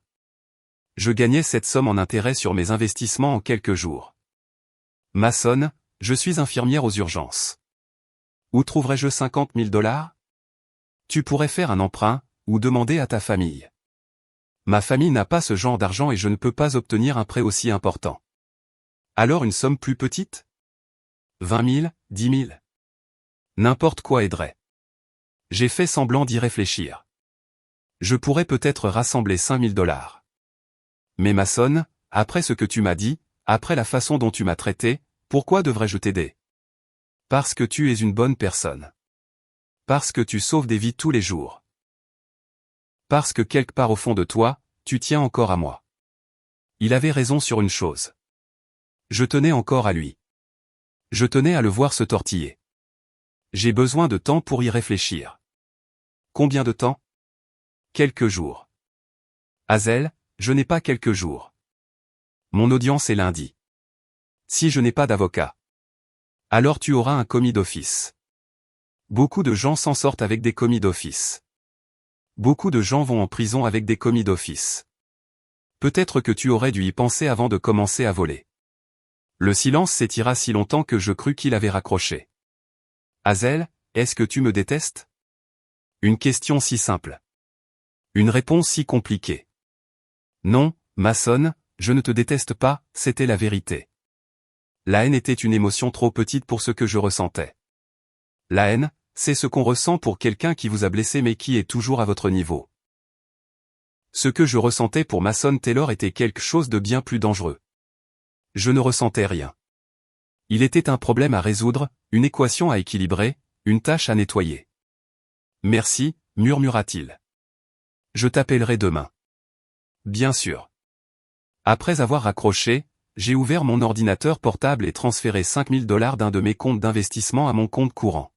Je gagnais cette somme en intérêt sur mes investissements en quelques jours. Mason, je suis infirmière aux urgences. Où trouverais-je 50 000 $? Tu pourrais faire un emprunt, ou demander à ta famille. Ma famille n'a pas ce genre d'argent et je ne peux pas obtenir un prêt aussi important. Alors une somme plus petite? 20 000, 10 000. N'importe quoi aiderait. J'ai fait semblant d'y réfléchir. Je pourrais peut-être rassembler 5 000 $. Mais Mason, après ce que tu m'as dit, après la façon dont tu m'as traité, pourquoi devrais-je t'aider? Parce que tu es une bonne personne. Parce que tu sauves des vies tous les jours. Parce que quelque part au fond de toi, tu tiens encore à moi. Il avait raison sur une chose. Je tenais encore à lui. Je tenais à le voir se tortiller. J'ai besoin de temps pour y réfléchir. Combien de temps? Quelques jours. Hazel, je n'ai pas quelques jours. Mon audience est lundi. Si je n'ai pas d'avocat, alors tu auras un commis d'office. Beaucoup de gens s'en sortent avec des commis d'office. Beaucoup de gens vont en prison avec des commis d'office. Peut-être que tu aurais dû y penser avant de commencer à voler. Le silence s'étira si longtemps que je crus qu'il avait raccroché. Hazel, est-ce que tu me détestes? Une question si simple. Une réponse si compliquée. Non, Mason, je ne te déteste pas, c'était la vérité. La haine était une émotion trop petite pour ce que je ressentais. La haine, c'est ce qu'on ressent pour quelqu'un qui vous a blessé mais qui est toujours à votre niveau. Ce que je ressentais pour Mason Taylor était quelque chose de bien plus dangereux. Je ne ressentais rien. Il était un problème à résoudre, une équation à équilibrer, une tâche à nettoyer. Merci, murmura-t-il. Je t'appellerai demain. Bien sûr. Après avoir raccroché, j'ai ouvert mon ordinateur portable et transféré 5 000 $ d'un de mes comptes d'investissement à mon compte courant.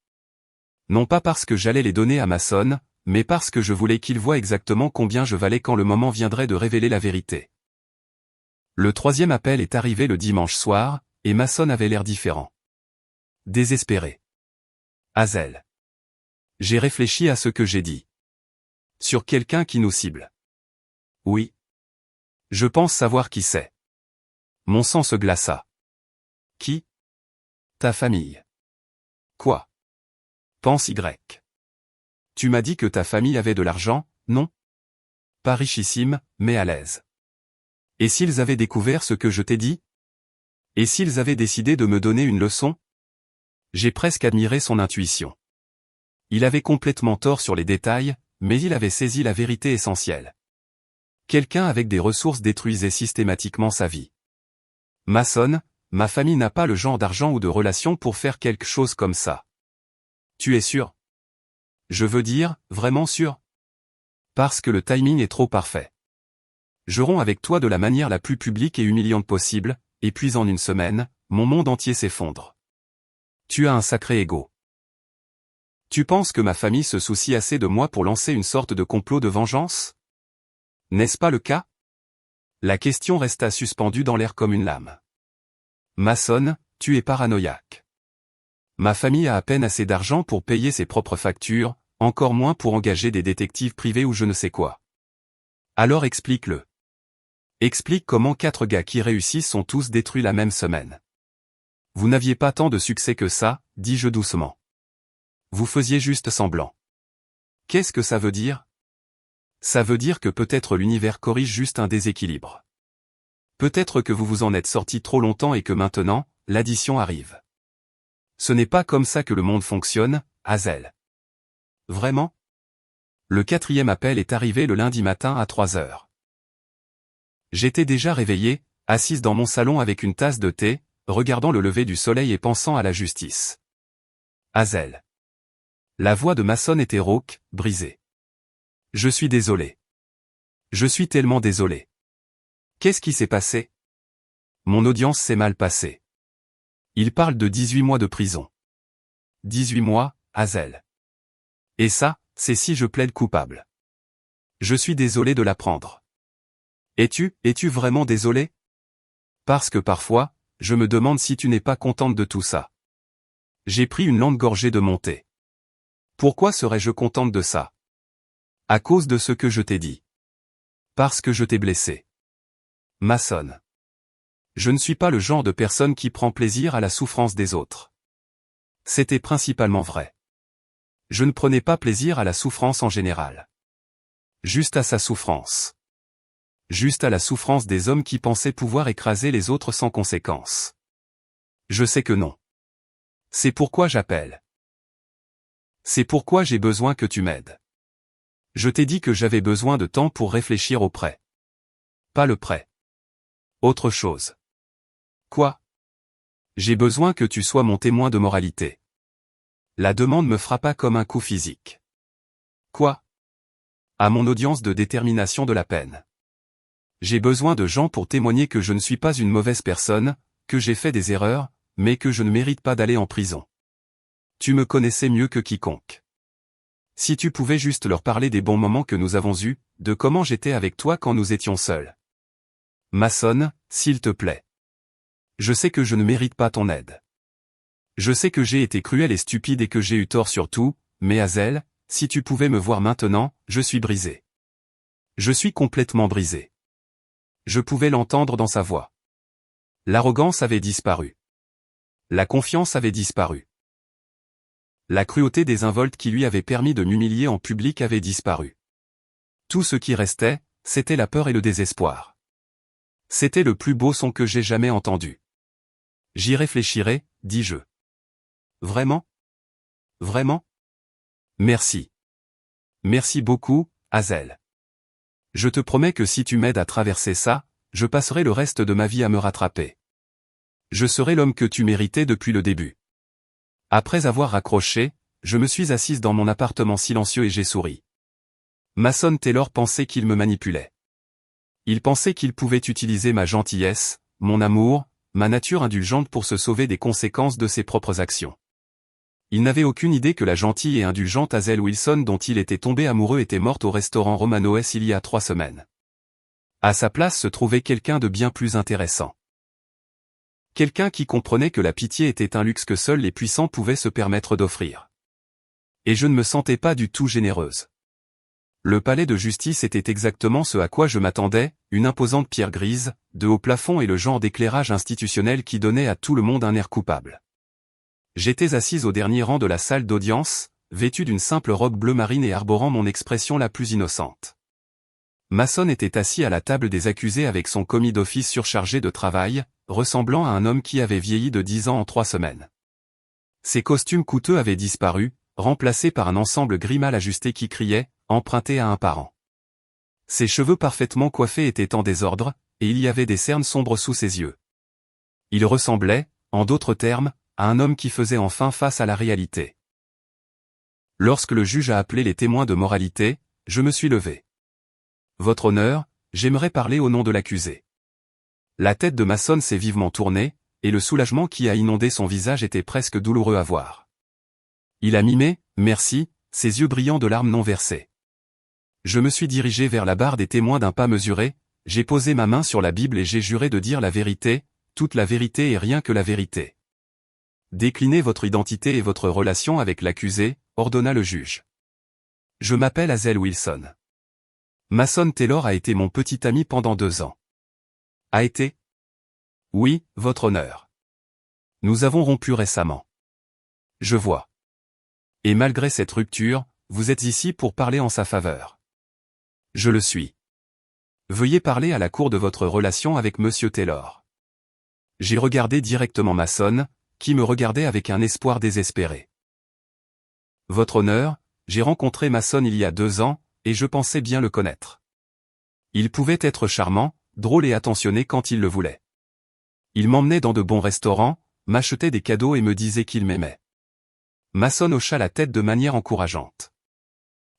Non pas parce que j'allais les donner à Mason, mais parce que je voulais qu'il voie exactement combien je valais quand le moment viendrait de révéler la vérité. Le troisième appel est arrivé le dimanche soir, et Mason avait l'air différent. Désespéré. Hazel. J'ai réfléchi à ce que j'ai dit. Sur quelqu'un qui nous cible. Oui. Je pense savoir qui c'est. Mon sang se glaça. Qui? Ta famille. Quoi? Pense Y. Tu m'as dit que ta famille avait de l'argent, non? Pas richissime, mais à l'aise. Et s'ils avaient découvert ce que je t'ai dit? Et s'ils avaient décidé de me donner une leçon? J'ai presque admiré son intuition. Il avait complètement tort sur les détails, mais il avait saisi la vérité essentielle. Quelqu'un avec des ressources détruisait systématiquement sa vie. Mason, ma famille n'a pas le genre d'argent ou de relations pour faire quelque chose comme ça. Tu es sûr? Je veux dire, vraiment sûr? Parce que le timing est trop parfait. Je romps avec toi de la manière la plus publique et humiliante possible, et puis en une semaine, mon monde entier s'effondre. Tu as un sacré ego. Tu penses que ma famille se soucie assez de moi pour lancer une sorte de complot de vengeance? N'est-ce pas le cas? La question resta suspendue dans l'air comme une lame. Mason, tu es paranoïaque. Ma famille a à peine assez d'argent pour payer ses propres factures, encore moins pour engager des détectives privés ou je ne sais quoi. Alors explique-le. Explique comment 4 gars qui réussissent sont tous détruits la même semaine. Vous n'aviez pas tant de succès que ça, dis-je doucement. Vous faisiez juste semblant. Qu'est-ce que ça veut dire? Ça veut dire que peut-être l'univers corrige juste un déséquilibre. Peut-être que vous vous en êtes sorti trop longtemps et que maintenant, l'addition arrive. Ce n'est pas comme ça que le monde fonctionne, Hazel. Vraiment? Le 4e appel est arrivé le lundi matin à 3 heures. J'étais déjà réveillé, assise dans mon salon avec une tasse de thé, regardant le lever du soleil et pensant à la justice. Hazel. La voix de Mason était rauque, brisée. Je suis désolé. Je suis tellement désolé. Qu'est-ce qui s'est passé? Mon audience s'est mal passée. Il parle de 18 mois de prison. 18 mois, Hazel. Et ça, c'est si je plaide coupable. Je suis désolé de l'apprendre. Es-tu vraiment désolé? Parce que parfois, je me demande si tu n'es pas contente de tout ça. J'ai pris une lente gorgée de mon thé. Pourquoi serais-je contente de ça? À cause de ce que je t'ai dit. Parce que je t'ai blessé. Mason. Je ne suis pas le genre de personne qui prend plaisir à la souffrance des autres. C'était principalement vrai. Je ne prenais pas plaisir à la souffrance en général. Juste à sa souffrance. Juste à la souffrance des hommes qui pensaient pouvoir écraser les autres sans conséquence. Je sais que non. C'est pourquoi j'appelle. C'est pourquoi j'ai besoin que tu m'aides. Je t'ai dit que j'avais besoin de temps pour réfléchir au prêt. Pas le prêt. Autre chose. Quoi? J'ai besoin que tu sois mon témoin de moralité. La demande me frappa comme un coup physique. Quoi? À mon audience de détermination de la peine. J'ai besoin de gens pour témoigner que je ne suis pas une mauvaise personne, que j'ai fait des erreurs, mais que je ne mérite pas d'aller en prison. Tu me connaissais mieux que quiconque. Si tu pouvais juste leur parler des bons moments que nous avons eus, de comment j'étais avec toi quand nous étions seuls. Mason, s'il te plaît. Je sais que je ne mérite pas ton aide. Je sais que j'ai été cruel et stupide et que j'ai eu tort sur tout, mais Hazel, si tu pouvais me voir maintenant, je suis brisé. Je suis complètement brisé. Je pouvais l'entendre dans sa voix. L'arrogance avait disparu. La confiance avait disparu. La cruauté désinvolte qui lui avait permis de m'humilier en public avait disparu. Tout ce qui restait, c'était la peur et le désespoir. C'était le plus beau son que j'ai jamais entendu. J'y réfléchirai, dis-je. Vraiment? Vraiment? Merci. Merci beaucoup, Hazel. Je te promets que si tu m'aides à traverser ça, je passerai le reste de ma vie à me rattraper. Je serai l'homme que tu méritais depuis le début. Après avoir raccroché, je me suis assise dans mon appartement silencieux et j'ai souri. Mason Taylor pensait qu'il me manipulait. Il pensait qu'il pouvait utiliser ma gentillesse, mon amour, ma nature indulgente pour se sauver des conséquences de ses propres actions. Il n'avait aucune idée que la gentille et indulgente Hazel Wilson dont il était tombé amoureux était morte au restaurant Romano S il y a 3 semaines. À sa place se trouvait quelqu'un de bien plus intéressant. Quelqu'un qui comprenait que la pitié était un luxe que seuls les puissants pouvaient se permettre d'offrir. Et je ne me sentais pas du tout généreuse. Le palais de justice était exactement ce à quoi je m'attendais, une imposante pierre grise, de haut plafond et le genre d'éclairage institutionnel qui donnait à tout le monde un air coupable. J'étais assise au dernier rang de la salle d'audience, vêtue d'une simple robe bleu marine et arborant mon expression la plus innocente. Mason était assis à la table des accusés avec son commis d'office surchargé de travail, ressemblant à un homme qui avait vieilli de 10 ans en 3 semaines. Ses costumes coûteux avaient disparu, remplacés par un ensemble gris mal ajusté qui criait, emprunté à un parent. Ses cheveux parfaitement coiffés étaient en désordre, et il y avait des cernes sombres sous ses yeux. Il ressemblait, en d'autres termes, à un homme qui faisait enfin face à la réalité. Lorsque le juge a appelé les témoins de moralité, je me suis levé. Votre honneur, j'aimerais parler au nom de l'accusé. La tête de Mason s'est vivement tournée, et le soulagement qui a inondé son visage était presque douloureux à voir. Il a mimé, merci, ses yeux brillants de larmes non versées. Je me suis dirigé vers la barre des témoins d'un pas mesuré, j'ai posé ma main sur la Bible et j'ai juré de dire la vérité, toute la vérité et rien que la vérité. Déclinez votre identité et votre relation avec l'accusé, ordonna le juge. Je m'appelle Hazel Wilson. Mason Taylor a été mon petit ami pendant 2 ans. A été? Oui, votre honneur. Nous avons rompu récemment. Je vois. Et malgré cette rupture, vous êtes ici pour parler en sa faveur. Je le suis. Veuillez parler à la cour de votre relation avec Monsieur Taylor. J'ai regardé directement Mason, qui me regardait avec un espoir désespéré. Votre honneur, j'ai rencontré Mason il y a 2 ans, et je pensais bien le connaître. Il pouvait être charmant, drôle et attentionné quand il le voulait. Il m'emmenait dans de bons restaurants, m'achetait des cadeaux et me disait qu'il m'aimait. Mason hocha la tête de manière encourageante.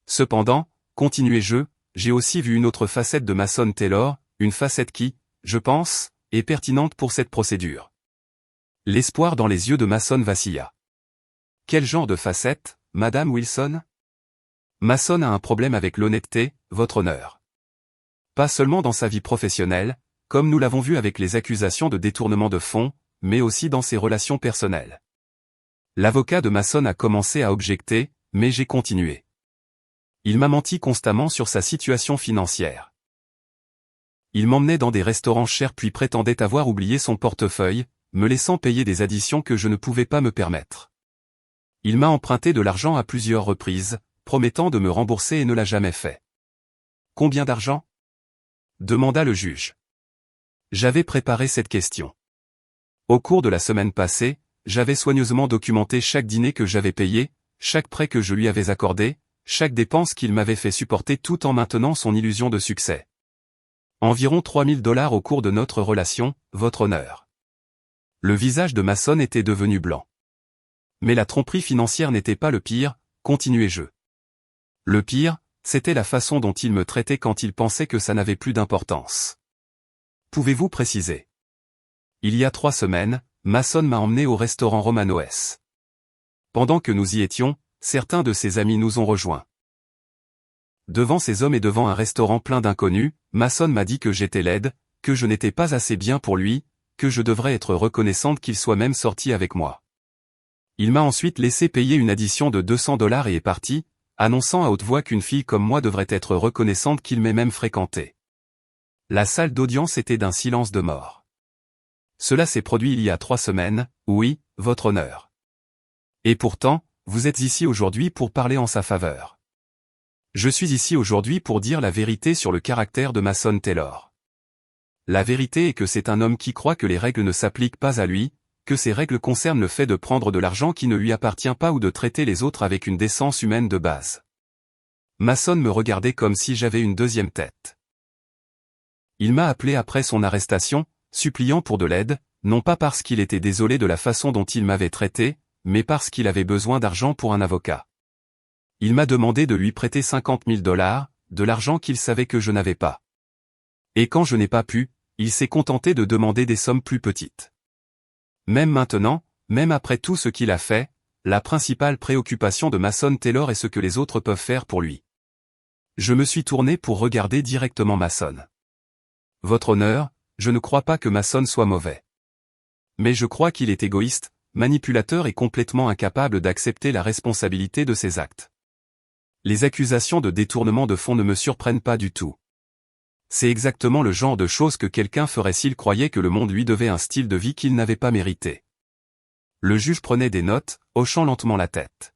Cependant, continuai-je, j'ai aussi vu une autre facette de Mason Taylor, une facette qui, je pense, est pertinente pour cette procédure. L'espoir dans les yeux de Mason vacilla. Quel genre de facette, Madame Wilson? Mason a un problème avec l'honnêteté, votre honneur. Pas seulement dans sa vie professionnelle, comme nous l'avons vu avec les accusations de détournement de fonds, mais aussi dans ses relations personnelles. L'avocat de Mason a commencé à objecter, mais j'ai continué. Il m'a menti constamment sur sa situation financière. Il m'emmenait dans des restaurants chers puis prétendait avoir oublié son portefeuille, me laissant payer des additions que je ne pouvais pas me permettre. Il m'a emprunté de l'argent à plusieurs reprises, promettant de me rembourser et ne l'a jamais fait. Combien d'argent? Demanda le juge. J'avais préparé cette question. Au cours de la semaine passée, j'avais soigneusement documenté chaque dîner que j'avais payé, chaque prêt que je lui avais accordé, chaque dépense qu'il m'avait fait supporter tout en maintenant son illusion de succès. Environ $3000 au cours de notre relation, votre honneur. Le visage de Mason était devenu blanc. Mais la tromperie financière n'était pas le pire, continuai-je. Le pire, c'était la façon dont il me traitait quand il pensait que ça n'avait plus d'importance. Pouvez-vous préciser? Il y a 3 semaines, Mason m'a emmené au restaurant Romano's. Pendant que nous y étions, certains de ses amis nous ont rejoints. Devant ces hommes et devant un restaurant plein d'inconnus, Mason m'a dit que j'étais laide, que je n'étais pas assez bien pour lui, que je devrais être reconnaissante qu'il soit même sorti avec moi. Il m'a ensuite laissé payer une addition de $200 et est parti, annonçant à haute voix qu'une fille comme moi devrait être reconnaissante qu'il m'ait même fréquenté. La salle d'audience était d'un silence de mort. Cela s'est produit il y a 3 semaines, oui, votre honneur. Et pourtant, vous êtes ici aujourd'hui pour parler en sa faveur. Je suis ici aujourd'hui pour dire la vérité sur le caractère de Mason Taylor. La vérité est que c'est un homme qui croit que les règles ne s'appliquent pas à lui, que ces règles concernent le fait de prendre de l'argent qui ne lui appartient pas ou de traiter les autres avec une décence humaine de base. Mason me regardait comme si j'avais une deuxième tête. Il m'a appelé après son arrestation, suppliant pour de l'aide, non pas parce qu'il était désolé de la façon dont il m'avait traité, mais parce qu'il avait besoin d'argent pour un avocat. Il m'a demandé de lui prêter $50 000, de l'argent qu'il savait que je n'avais pas. Et quand je n'ai pas pu, il s'est contenté de demander des sommes plus petites. Même maintenant, même après tout ce qu'il a fait, la principale préoccupation de Mason Taylor est ce que les autres peuvent faire pour lui. Je me suis tourné pour regarder directement Mason. Votre honneur, je ne crois pas que Mason soit mauvais. Mais je crois qu'il est égoïste, manipulateur et complètement incapable d'accepter la responsabilité de ses actes. Les accusations de détournement de fonds ne me surprennent pas du tout. C'est exactement le genre de choses que quelqu'un ferait s'il croyait que le monde lui devait un style de vie qu'il n'avait pas mérité. Le juge prenait des notes, hochant lentement la tête.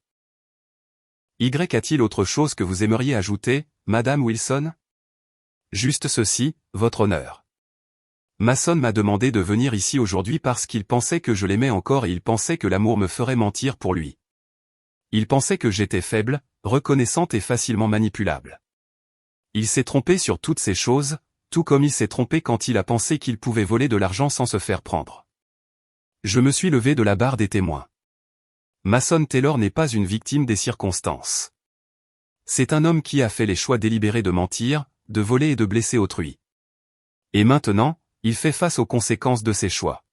Y a-t-il autre chose que vous aimeriez ajouter, Madame Wilson? Juste ceci, votre honneur. Mason m'a demandé de venir ici aujourd'hui parce qu'il pensait que je l'aimais encore et il pensait que l'amour me ferait mentir pour lui. Il pensait que j'étais faible, reconnaissante et facilement manipulable. Il s'est trompé sur toutes ces choses, tout comme il s'est trompé quand il a pensé qu'il pouvait voler de l'argent sans se faire prendre. Je me suis levé de la barre des témoins. Mason Taylor n'est pas une victime des circonstances. C'est un homme qui a fait les choix délibérés de mentir, de voler et de blesser autrui. Et maintenant, il fait face aux conséquences de ses choix.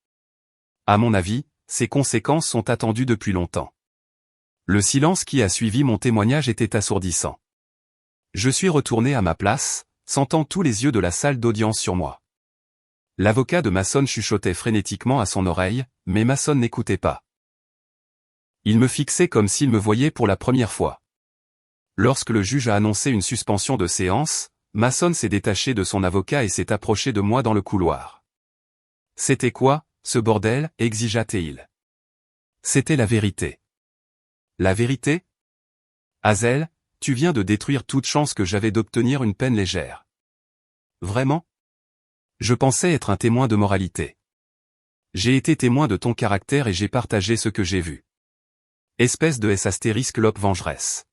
À mon avis, ces conséquences sont attendues depuis longtemps. Le silence qui a suivi mon témoignage était assourdissant. Je suis retourné à ma place, sentant tous les yeux de la salle d'audience sur moi. L'avocat de Mason chuchotait frénétiquement à son oreille, mais Mason n'écoutait pas. Il me fixait comme s'il me voyait pour la première fois. Lorsque le juge a annoncé une suspension de séance, Mason s'est détaché de son avocat et s'est approché de moi dans le couloir. « C'était quoi, ce bordel » exigea-t-il. C'était la vérité. La vérité? Hazel, tu viens de détruire toute chance que j'avais d'obtenir une peine légère. Vraiment? Je pensais être un témoin de moralité. J'ai été témoin de ton caractère et j'ai partagé ce que j'ai vu. Espèce de S***lope vengeresse.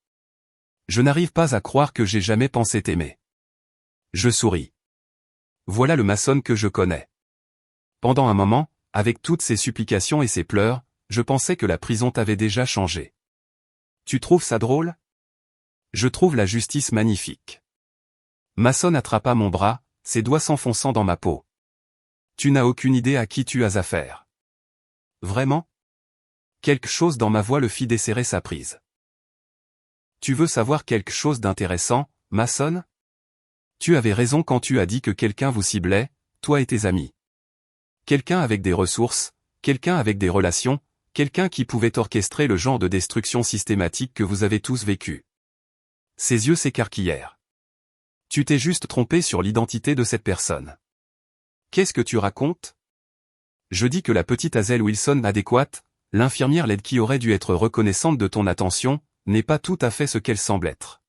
Je n'arrive pas à croire que j'ai jamais pensé t'aimer. Je souris. Voilà le maçon que je connais. Pendant un moment, avec toutes ses supplications et ses pleurs, je pensais que la prison t'avait déjà changé. Tu trouves ça drôle? Je trouve la justice magnifique. Maçon attrapa mon bras, ses doigts s'enfonçant dans ma peau. Tu n'as aucune idée à qui tu as affaire. Vraiment? Quelque chose dans ma voix le fit desserrer sa prise. Tu veux savoir quelque chose d'intéressant, Maçon? Tu avais raison quand tu as dit que quelqu'un vous ciblait, toi et tes amis. Quelqu'un avec des ressources, quelqu'un avec des relations, quelqu'un qui pouvait orchestrer le genre de destruction systématique que vous avez tous vécu. Ses yeux s'écarquillèrent. Tu t'es juste trompé sur l'identité de cette personne. Qu'est-ce que tu racontes? Je dis que la petite Hazel Wilson adéquate, l'infirmière laide qui aurait dû être reconnaissante de ton attention, n'est pas tout à fait ce qu'elle semble être.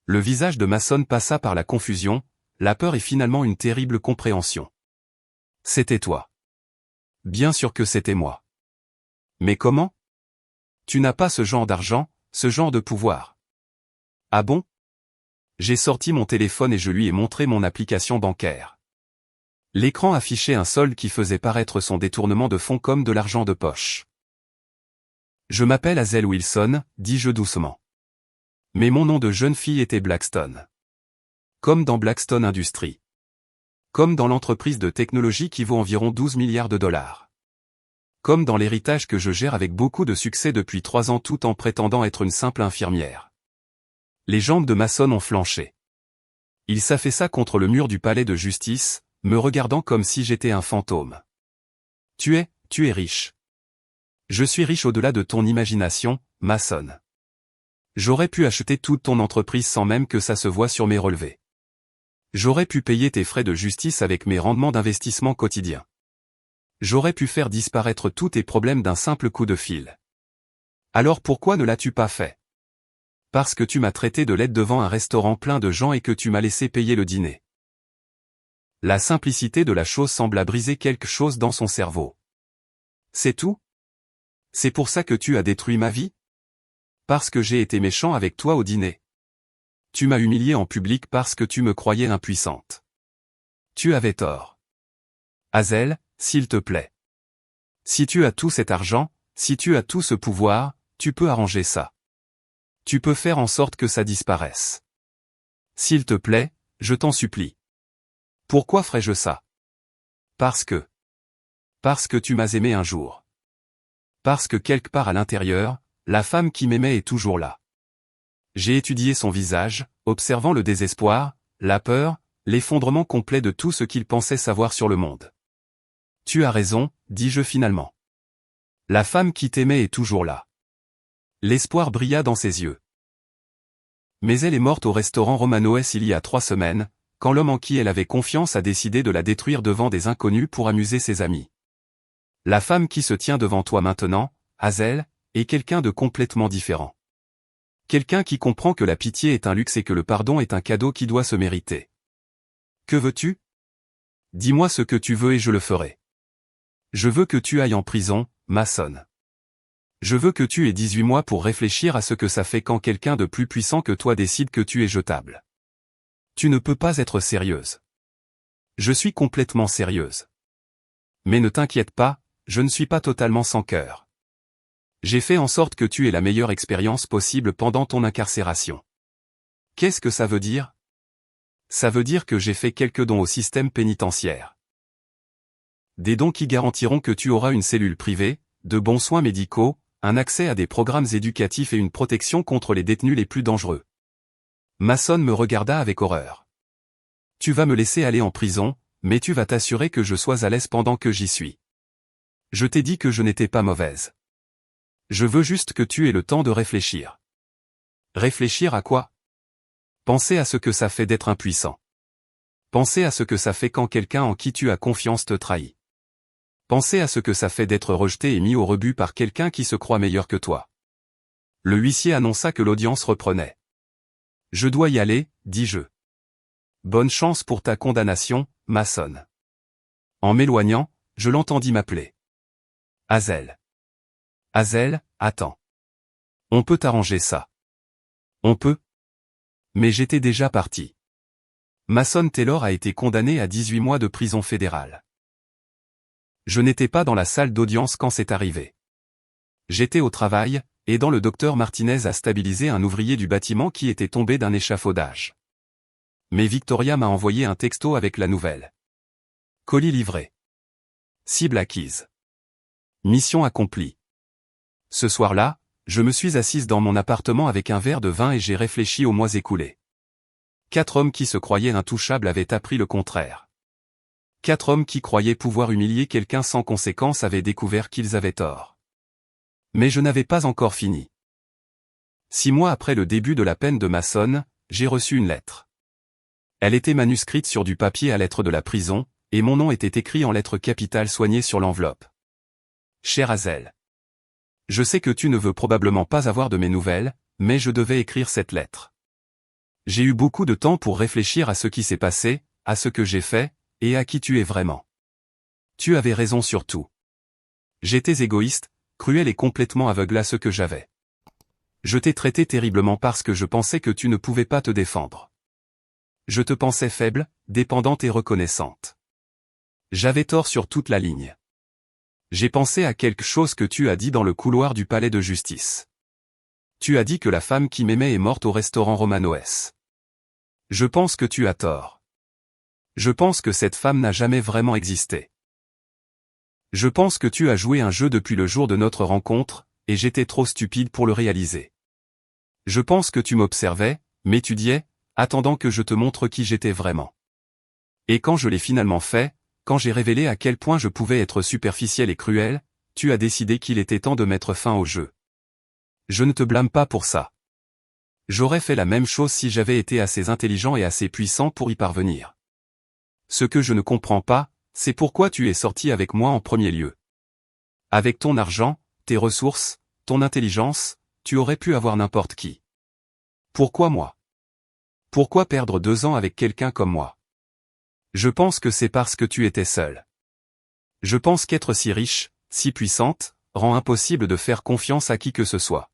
Le visage de Maçon passa par la confusion, la peur et finalement une terrible compréhension. C'était toi. Bien sûr que c'était moi. Mais comment? Tu n'as pas ce genre d'argent, ce genre de pouvoir. Ah bon? J'ai sorti mon téléphone et je lui ai montré mon application bancaire. L'écran affichait un solde qui faisait paraître son détournement de fonds comme de l'argent de poche. Je m'appelle Hazel Wilson, dis-je doucement. Mais mon nom de jeune fille était Blackstone. Comme dans Blackstone Industries. Comme dans l'entreprise de technologie qui vaut environ 12 milliards de dollars. Comme dans l'héritage que je gère avec beaucoup de succès depuis 3 ans tout en prétendant être une simple infirmière. Les jambes de Maçon ont flanché. Il s'affaissa contre le mur du palais de justice, me regardant comme si j'étais un fantôme. Tu es riche. Je suis riche au-delà de ton imagination, Maçon. J'aurais pu acheter toute ton entreprise sans même que ça se voie sur mes relevés. J'aurais pu payer tes frais de justice avec mes rendements d'investissement quotidiens. J'aurais pu faire disparaître tous tes problèmes d'un simple coup de fil. Alors pourquoi ne l'as-tu pas fait? Parce que tu m'as traité de laide devant un restaurant plein de gens et que tu m'as laissé payer le dîner. La simplicité de la chose sembla briser quelque chose dans son cerveau. C'est tout? C'est pour ça que tu as détruit ma vie? Parce que j'ai été méchant avec toi au dîner. Tu m'as humilié en public parce que tu me croyais impuissante. Tu avais tort. Hazel, s'il te plaît. Si tu as tout cet argent, si tu as tout ce pouvoir, tu peux arranger ça. Tu peux faire en sorte que ça disparaisse. S'il te plaît, je t'en supplie. Pourquoi ferais-je ça? Parce que tu m'as aimé un jour. Parce que quelque part à l'intérieur, la femme qui m'aimait est toujours là. J'ai étudié son visage, observant le désespoir, la peur, l'effondrement complet de tout ce qu'il pensait savoir sur le monde. Tu as raison, dis-je finalement. La femme qui t'aimait est toujours là. L'espoir brilla dans ses yeux. Mais elle est morte au restaurant Romano S il y a 3 semaines, quand l'homme en qui elle avait confiance a décidé de la détruire devant des inconnus pour amuser ses amis. La femme qui se tient devant toi maintenant, Hazel, est quelqu'un de complètement différent. Quelqu'un qui comprend que la pitié est un luxe et que le pardon est un cadeau qui doit se mériter. Que veux-tu? Dis-moi ce que tu veux et je le ferai. Je veux que tu ailles en prison, Maçon. Je veux que tu aies 18 mois pour réfléchir à ce que ça fait quand quelqu'un de plus puissant que toi décide que tu es jetable. Tu ne peux pas être sérieuse. Je suis complètement sérieuse. Mais ne t'inquiète pas, je ne suis pas totalement sans cœur. J'ai fait en sorte que tu aies la meilleure expérience possible pendant ton incarcération. Qu'est-ce que ça veut dire? Ça veut dire que j'ai fait quelques dons au système pénitentiaire. Des dons qui garantiront que tu auras une cellule privée, de bons soins médicaux, un accès à des programmes éducatifs et une protection contre les détenus les plus dangereux. Maçon me regarda avec horreur. Tu vas me laisser aller en prison, mais tu vas t'assurer que je sois à l'aise pendant que j'y suis. Je t'ai dit que je n'étais pas mauvaise. Je veux juste que tu aies le temps de réfléchir. Réfléchir à quoi? Penser à ce que ça fait d'être impuissant. Penser à ce que ça fait quand quelqu'un en qui tu as confiance te trahit. Penser à ce que ça fait d'être rejeté et mis au rebut par quelqu'un qui se croit meilleur que toi. Le huissier annonça que l'audience reprenait. Je dois y aller, dis-je. Bonne chance pour ta condamnation, Maçon. En m'éloignant, je l'entendis m'appeler. Hazel. Hazel, attends. On peut arranger ça. On peut. Mais j'étais déjà parti. Mason Taylor a été condamné à 18 mois de prison fédérale. Je n'étais pas dans la salle d'audience quand c'est arrivé. J'étais au travail, aidant le docteur Martinez à stabiliser un ouvrier du bâtiment qui était tombé d'un échafaudage. Mais Victoria m'a envoyé un texto avec la nouvelle. Colis livré. Cible acquise. Mission accomplie. Ce soir-là, je me suis assise dans mon appartement avec un verre de vin et j'ai réfléchi aux mois écoulés. 4 hommes qui se croyaient intouchables avaient appris le contraire. 4 hommes qui croyaient pouvoir humilier quelqu'un sans conséquence avaient découvert qu'ils avaient tort. Mais je n'avais pas encore fini. 6 mois après le début de la peine de Mason, j'ai reçu une lettre. Elle était manuscrite sur du papier à lettres de la prison, et mon nom était écrit en lettres capitales soignées sur l'enveloppe. Cher Hazel. Je sais que tu ne veux probablement pas avoir de mes nouvelles, mais je devais écrire cette lettre. J'ai eu beaucoup de temps pour réfléchir à ce qui s'est passé, à ce que j'ai fait, et à qui tu es vraiment. Tu avais raison sur tout. J'étais égoïste, cruel et complètement aveugle à ce que j'avais. Je t'ai traité terriblement parce que je pensais que tu ne pouvais pas te défendre. Je te pensais faible, dépendante et reconnaissante. J'avais tort sur toute la ligne. J'ai pensé à quelque chose que tu as dit dans le couloir du palais de justice. Tu as dit que la femme qui m'aimait est morte au restaurant Romanoès. Je pense que tu as tort. Je pense que cette femme n'a jamais vraiment existé. Je pense que tu as joué un jeu depuis le jour de notre rencontre, et j'étais trop stupide pour le réaliser. Je pense que tu m'observais, m'étudiais, attendant que je te montre qui j'étais vraiment. Et quand je l'ai finalement fait, quand j'ai révélé à quel point je pouvais être superficiel et cruel, tu as décidé qu'il était temps de mettre fin au jeu. Je ne te blâme pas pour ça. J'aurais fait la même chose si j'avais été assez intelligent et assez puissant pour y parvenir. Ce que je ne comprends pas, c'est pourquoi tu es sorti avec moi en premier lieu. Avec ton argent, tes ressources, ton intelligence, tu aurais pu avoir n'importe qui. Pourquoi moi? Pourquoi perdre 2 ans avec quelqu'un comme moi? Je pense que c'est parce que tu étais seul. Je pense qu'être si riche, si puissante, rend impossible de faire confiance à qui que ce soit.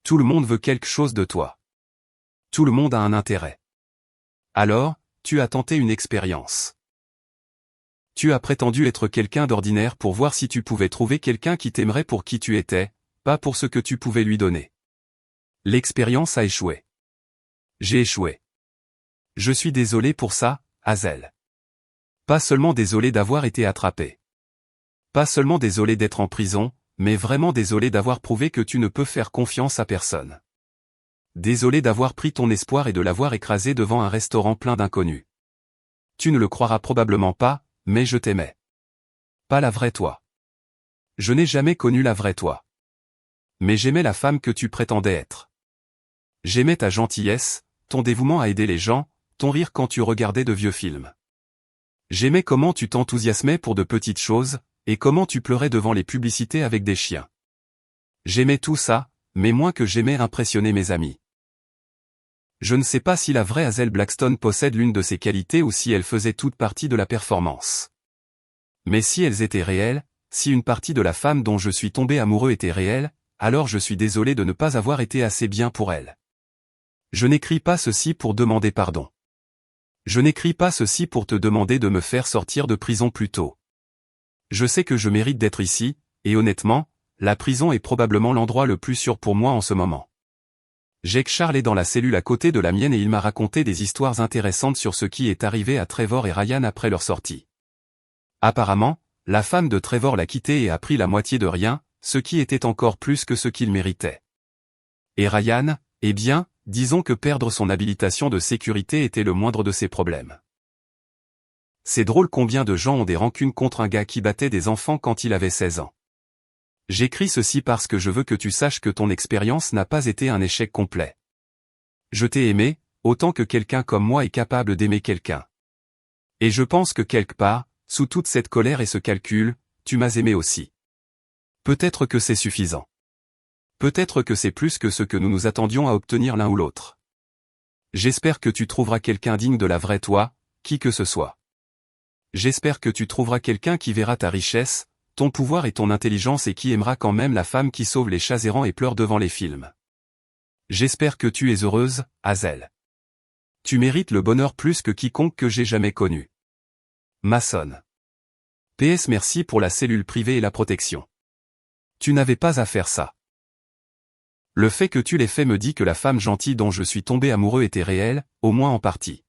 Tout le monde veut quelque chose de toi. Tout le monde a un intérêt. Alors, tu as tenté une expérience. Tu as prétendu être quelqu'un d'ordinaire pour voir si tu pouvais trouver quelqu'un qui t'aimerait pour qui tu étais, pas pour ce que tu pouvais lui donner. L'expérience a échoué. J'ai échoué. Je suis désolé pour ça, Hazel. Pas seulement désolé d'avoir été attrapé. Pas seulement désolé d'être en prison, mais vraiment désolé d'avoir prouvé que tu ne peux faire confiance à personne. Désolé d'avoir pris ton espoir et de l'avoir écrasé devant un restaurant plein d'inconnus. Tu ne le croiras probablement pas, mais je t'aimais. Pas la vraie toi. Je n'ai jamais connu la vraie toi. Mais j'aimais la femme que tu prétendais être. J'aimais ta gentillesse, ton dévouement à aider les gens, ton rire quand tu regardais de vieux films. J'aimais comment tu t'enthousiasmais pour de petites choses, et comment tu pleurais devant les publicités avec des chiens. J'aimais tout ça, mais moins que j'aimais impressionner mes amis. Je ne sais pas si la vraie Hazel Blackstone possède l'une de ces qualités ou si elle faisait toute partie de la performance. Mais si elles étaient réelles, si une partie de la femme dont je suis tombé amoureux était réelle, alors je suis désolé de ne pas avoir été assez bien pour elle. Je n'écris pas ceci pour demander pardon. Je n'écris pas ceci pour te demander de me faire sortir de prison plus tôt. Je sais que je mérite d'être ici, et honnêtement, la prison est probablement l'endroit le plus sûr pour moi en ce moment. Jake Charles est dans la cellule à côté de la mienne et il m'a raconté des histoires intéressantes sur ce qui est arrivé à Trevor et Ryan après leur sortie. Apparemment, la femme de Trevor l'a quitté et a pris la moitié de rien, ce qui était encore plus que ce qu'il méritait. Et Ryan, eh bien, disons que perdre son habilitation de sécurité était le moindre de ses problèmes. C'est drôle combien de gens ont des rancunes contre un gars qui battait des enfants quand il avait 16 ans. J'écris ceci parce que je veux que tu saches que ton expérience n'a pas été un échec complet. Je t'ai aimé, autant que quelqu'un comme moi est capable d'aimer quelqu'un. Et je pense que quelque part, sous toute cette colère et ce calcul, tu m'as aimé aussi. Peut-être que c'est suffisant. Peut-être que c'est plus que ce que nous nous attendions à obtenir l'un ou l'autre. J'espère que tu trouveras quelqu'un digne de la vraie toi, qui que ce soit. J'espère que tu trouveras quelqu'un qui verra ta richesse, ton pouvoir et ton intelligence et qui aimera quand même la femme qui sauve les chats errants et pleure devant les films. J'espère que tu es heureuse, Hazel. Tu mérites le bonheur plus que quiconque que j'ai jamais connu. Mason. PS merci pour la cellule privée et la protection. Tu n'avais pas à faire ça. Le fait que tu l'aies fait me dit que la femme gentille dont je suis tombé amoureux était réelle, au moins en partie.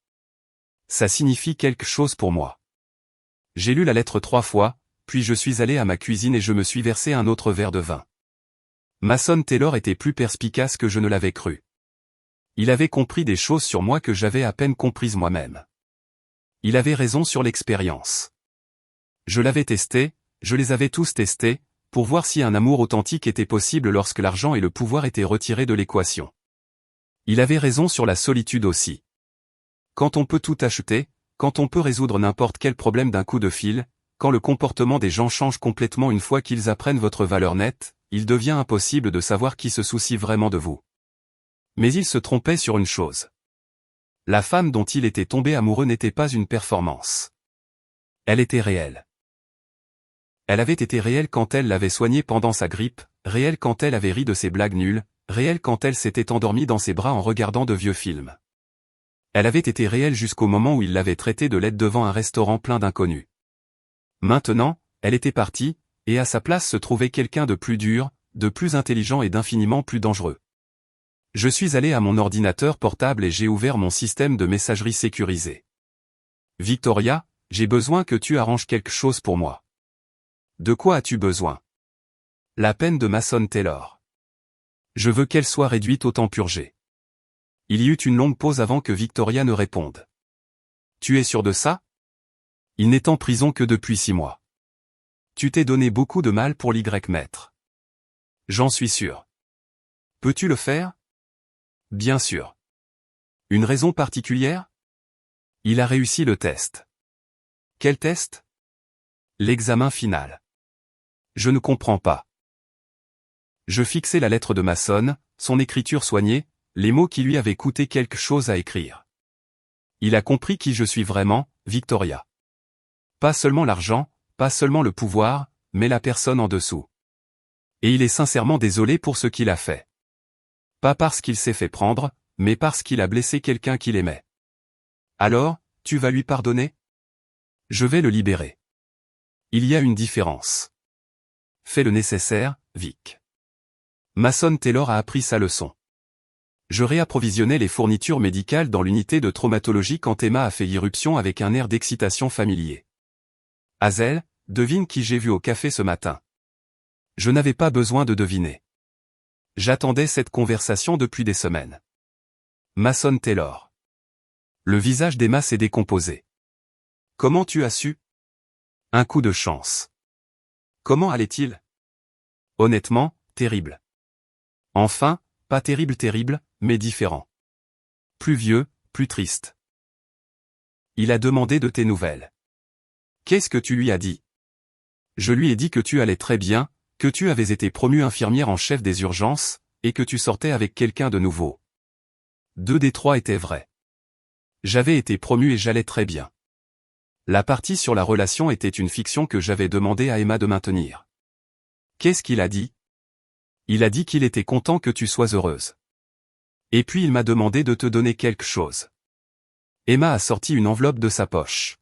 Ça signifie quelque chose pour moi. J'ai lu la lettre 3 fois, puis je suis allé à ma cuisine et je me suis versé un autre verre de vin. Mason Taylor était plus perspicace que je ne l'avais cru. Il avait compris des choses sur moi que j'avais à peine comprises moi-même. Il avait raison sur l'expérience. Je l'avais testé, je les avais tous testés, pour voir si un amour authentique était possible lorsque l'argent et le pouvoir étaient retirés de l'équation. Il avait raison sur la solitude aussi. Quand on peut tout acheter, quand on peut résoudre n'importe quel problème d'un coup de fil, quand le comportement des gens change complètement une fois qu'ils apprennent votre valeur nette, il devient impossible de savoir qui se soucie vraiment de vous. Mais il se trompait sur une chose. La femme dont il était tombé amoureux n'était pas une performance. Elle était réelle. Elle avait été réelle quand elle l'avait soigné pendant sa grippe, réelle quand elle avait ri de ses blagues nulles, réelle quand elle s'était endormie dans ses bras en regardant de vieux films. Elle avait été réelle jusqu'au moment où il l'avait traitée de laide devant un restaurant plein d'inconnus. Maintenant, elle était partie, et à sa place se trouvait quelqu'un de plus dur, de plus intelligent et d'infiniment plus dangereux. Je suis allé à mon ordinateur portable et j'ai ouvert mon système de messagerie sécurisé. Victoria, j'ai besoin que tu arranges quelque chose pour moi. De quoi as-tu besoin? La peine de Mason Taylor. Je veux qu'elle soit réduite au temps purgé. Il y eut une longue pause avant que Victoria ne réponde. Tu es sûr de ça? Il n'est en prison que depuis 6 mois. Tu t'es donné beaucoup de mal pour l'Y-maître. J'en suis sûr. Peux-tu le faire? Bien sûr. Une raison particulière? Il a réussi le test. Quel test? L'examen final. Je ne comprends pas. Je fixais la lettre de Mason, son écriture soignée, les mots qui lui avaient coûté quelque chose à écrire. Il a compris qui je suis vraiment, Victoria. Pas seulement l'argent, pas seulement le pouvoir, mais la personne en dessous. Et il est sincèrement désolé pour ce qu'il a fait. Pas parce qu'il s'est fait prendre, mais parce qu'il a blessé quelqu'un qu'il aimait. Alors, tu vas lui pardonner? Je vais le libérer. Il y a une différence. Fais le nécessaire, Vic. Mason Taylor a appris sa leçon. Je réapprovisionnais les fournitures médicales dans l'unité de traumatologie quand Emma a fait irruption avec un air d'excitation familier. Hazel, devine qui j'ai vu au café ce matin. Je n'avais pas besoin de deviner. J'attendais cette conversation depuis des semaines. Mason Taylor. Le visage d'Emma s'est décomposé. Comment tu as su? Un coup de chance. Comment allait-il? Honnêtement, terrible. Enfin, pas terrible, mais différent. Plus vieux, plus triste. Il a demandé de tes nouvelles. Qu'est-ce que tu lui as dit? Je lui ai dit que tu allais très bien, que tu avais été promue infirmière en chef des urgences, et que tu sortais avec quelqu'un de nouveau. 2 des 3 étaient vrais. J'avais été promu et j'allais très bien. La partie sur la relation était une fiction que j'avais demandé à Emma de maintenir. Qu'est-ce qu'il a dit? Il a dit qu'il était content que tu sois heureuse. Et puis il m'a demandé de te donner quelque chose. Emma a sorti une enveloppe de sa poche.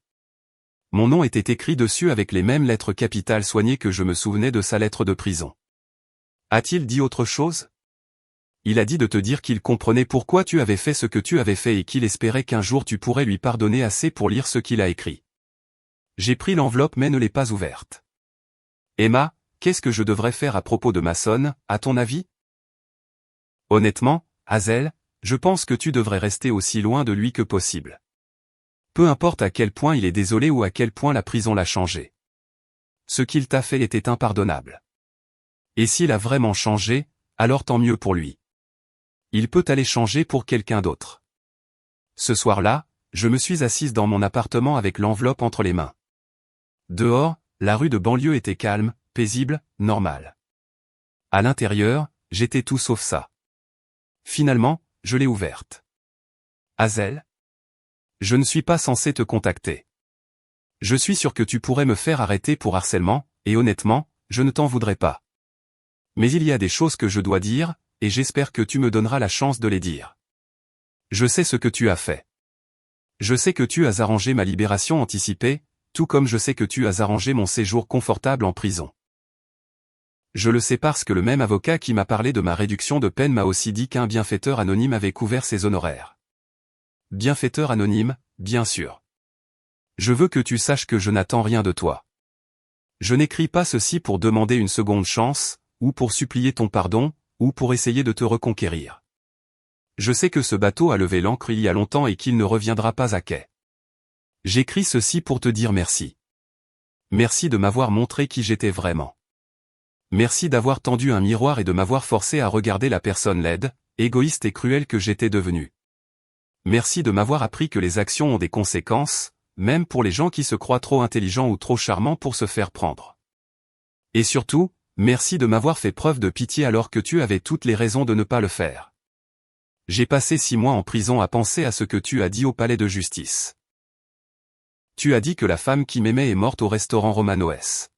Mon nom était écrit dessus avec les mêmes lettres capitales soignées que je me souvenais de sa lettre de prison. A-t-il dit autre chose? Il a dit de te dire qu'il comprenait pourquoi tu avais fait ce que tu avais fait et qu'il espérait qu'un jour tu pourrais lui pardonner assez pour lire ce qu'il a écrit. J'ai pris l'enveloppe mais ne l'ai pas ouverte. Emma, qu'est-ce que je devrais faire à propos de Mason, à ton avis? Honnêtement, Hazel, je pense que tu devrais rester aussi loin de lui que possible. Peu importe à quel point il est désolé ou à quel point la prison l'a changé. Ce qu'il t'a fait était impardonnable. Et s'il a vraiment changé, alors tant mieux pour lui. Il peut aller changer pour quelqu'un d'autre. Ce soir-là, je me suis assise dans mon appartement avec l'enveloppe entre les mains. Dehors, la rue de banlieue était calme, paisible, normale. À l'intérieur, j'étais tout sauf ça. Finalement, je l'ai ouverte. Hazel? Je ne suis pas censé te contacter. Je suis sûr que tu pourrais me faire arrêter pour harcèlement, et honnêtement, je ne t'en voudrais pas. Mais il y a des choses que je dois dire, et j'espère que tu me donneras la chance de les dire. Je sais ce que tu as fait. Je sais que tu as arrangé ma libération anticipée, tout comme je sais que tu as arrangé mon séjour confortable en prison. Je le sais parce que le même avocat qui m'a parlé de ma réduction de peine m'a aussi dit qu'un bienfaiteur anonyme avait couvert ses honoraires. Bienfaiteur anonyme, bien sûr. Je veux que tu saches que je n'attends rien de toi. Je n'écris pas ceci pour demander une seconde chance, ou pour supplier ton pardon, ou pour essayer de te reconquérir. Je sais que ce bateau a levé l'ancre il y a longtemps et qu'il ne reviendra pas à quai. J'écris ceci pour te dire merci. Merci de m'avoir montré qui j'étais vraiment. Merci d'avoir tendu un miroir et de m'avoir forcé à regarder la personne laide, égoïste et cruelle que j'étais devenue. Merci de m'avoir appris que les actions ont des conséquences, même pour les gens qui se croient trop intelligents ou trop charmants pour se faire prendre. Et surtout, merci de m'avoir fait preuve de pitié alors que tu avais toutes les raisons de ne pas le faire. J'ai passé 6 mois en prison à penser à ce que tu as dit au palais de justice. Tu as dit que la femme qui m'aimait est morte au restaurant Romanoès.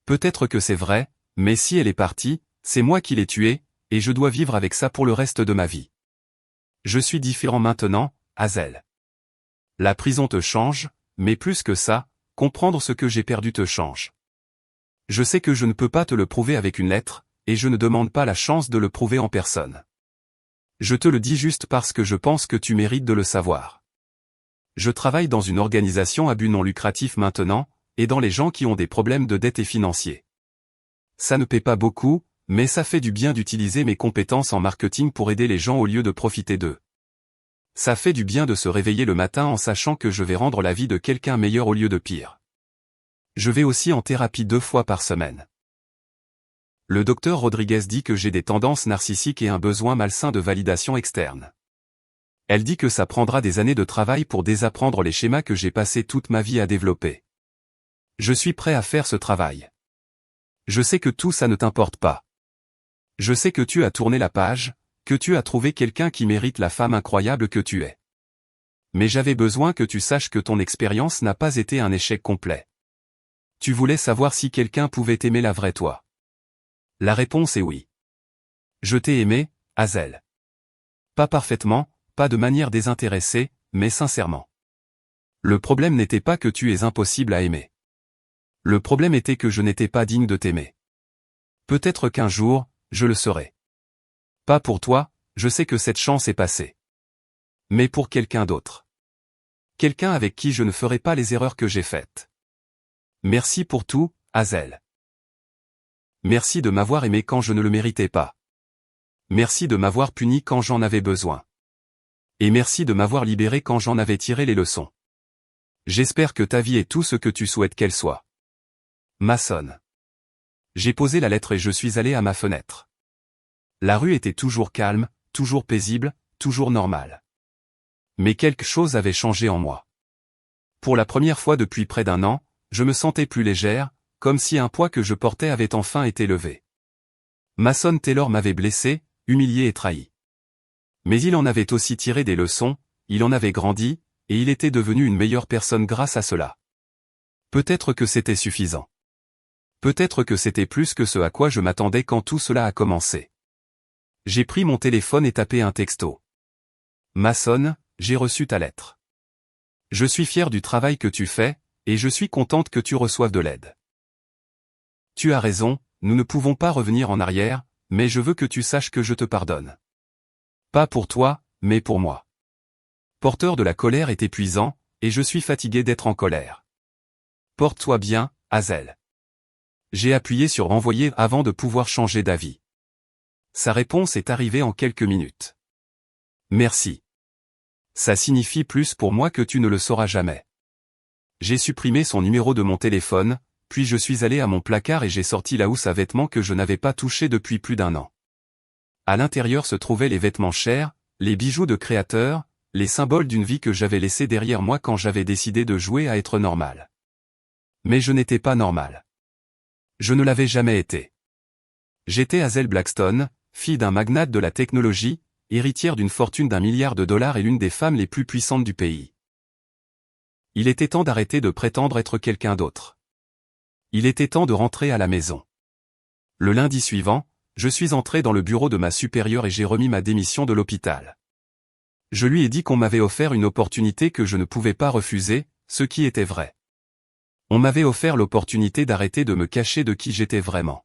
Peut-être que c'est vrai, mais si elle est partie, c'est moi qui l'ai tuée, et je dois vivre avec ça pour le reste de ma vie. Je suis différent maintenant, Hazel. La prison te change, mais plus que ça, comprendre ce que j'ai perdu te change. Je sais que je ne peux pas te le prouver avec une lettre, et je ne demande pas la chance de le prouver en personne. Je te le dis juste parce que je pense que tu mérites de le savoir. Je travaille dans une organisation à but non lucratif maintenant, et dans les gens qui ont des problèmes de dette et financiers. Ça ne paie pas beaucoup, mais ça fait du bien d'utiliser mes compétences en marketing pour aider les gens au lieu de profiter d'eux. Ça fait du bien de se réveiller le matin en sachant que je vais rendre la vie de quelqu'un meilleur au lieu de pire. Je vais aussi en thérapie 2 fois par semaine. Le docteur Rodriguez dit que j'ai des tendances narcissiques et un besoin malsain de validation externe. Elle dit que ça prendra des années de travail pour désapprendre les schémas que j'ai passé toute ma vie à développer. Je suis prêt à faire ce travail. Je sais que tout ça ne t'importe pas. Je sais que tu as tourné la page, que tu as trouvé quelqu'un qui mérite la femme incroyable que tu es. Mais j'avais besoin que tu saches que ton expérience n'a pas été un échec complet. Tu voulais savoir si quelqu'un pouvait aimer la vraie toi. La réponse est oui. Je t'ai aimé, Hazel. Pas parfaitement, pas de manière désintéressée, mais sincèrement. Le problème n'était pas que tu es impossible à aimer. Le problème était que je n'étais pas digne de t'aimer. Peut-être qu'un jour, je le serai. Pas pour toi, je sais que cette chance est passée. Mais pour quelqu'un d'autre. Quelqu'un avec qui je ne ferai pas les erreurs que j'ai faites. Merci pour tout, Hazel. Merci de m'avoir aimé quand je ne le méritais pas. Merci de m'avoir puni quand j'en avais besoin. Et merci de m'avoir libéré quand j'en avais tiré les leçons. J'espère que ta vie est tout ce que tu souhaites qu'elle soit. Mason. J'ai posé la lettre et je suis allé à ma fenêtre. La rue était toujours calme, toujours paisible, toujours normale. Mais quelque chose avait changé en moi. Pour la première fois depuis près d'1 an, je me sentais plus légère, comme si un poids que je portais avait enfin été levé. Mason Taylor m'avait blessé, humilié et trahi. Mais il en avait aussi tiré des leçons, il en avait grandi, et il était devenu une meilleure personne grâce à cela. Peut-être que c'était suffisant. Peut-être que c'était plus que ce à quoi je m'attendais quand tout cela a commencé. J'ai pris mon téléphone et tapé un texto. Mason, j'ai reçu ta lettre. Je suis fier du travail que tu fais, et je suis contente que tu reçoives de l'aide. Tu as raison, nous ne pouvons pas revenir en arrière, mais je veux que tu saches que je te pardonne. Pas pour toi, mais pour moi. Porteur de la colère est épuisant, et je suis fatigué d'être en colère. Porte-toi bien, Hazel. J'ai appuyé sur envoyer avant de pouvoir changer d'avis. Sa réponse est arrivée en quelques minutes. Merci. Ça signifie plus pour moi que tu ne le sauras jamais. J'ai supprimé son numéro de mon téléphone, puis je suis allé à mon placard et j'ai sorti la housse à vêtements que je n'avais pas touché depuis plus d'1 an. À l'intérieur se trouvaient les vêtements chers, les bijoux de créateur, les symboles d'une vie que j'avais laissée derrière moi quand j'avais décidé de jouer à être normal. Mais je n'étais pas normal. Je ne l'avais jamais été. J'étais Hazel Blackstone, fille d'un magnate de la technologie, héritière d'une fortune d'1 milliard de dollars et l'une des femmes les plus puissantes du pays. Il était temps d'arrêter de prétendre être quelqu'un d'autre. Il était temps de rentrer à la maison. Le lundi suivant, je suis entré dans le bureau de ma supérieure et j'ai remis ma démission de l'hôpital. Je lui ai dit qu'on m'avait offert une opportunité que je ne pouvais pas refuser, ce qui était vrai. On m'avait offert l'opportunité d'arrêter de me cacher de qui j'étais vraiment.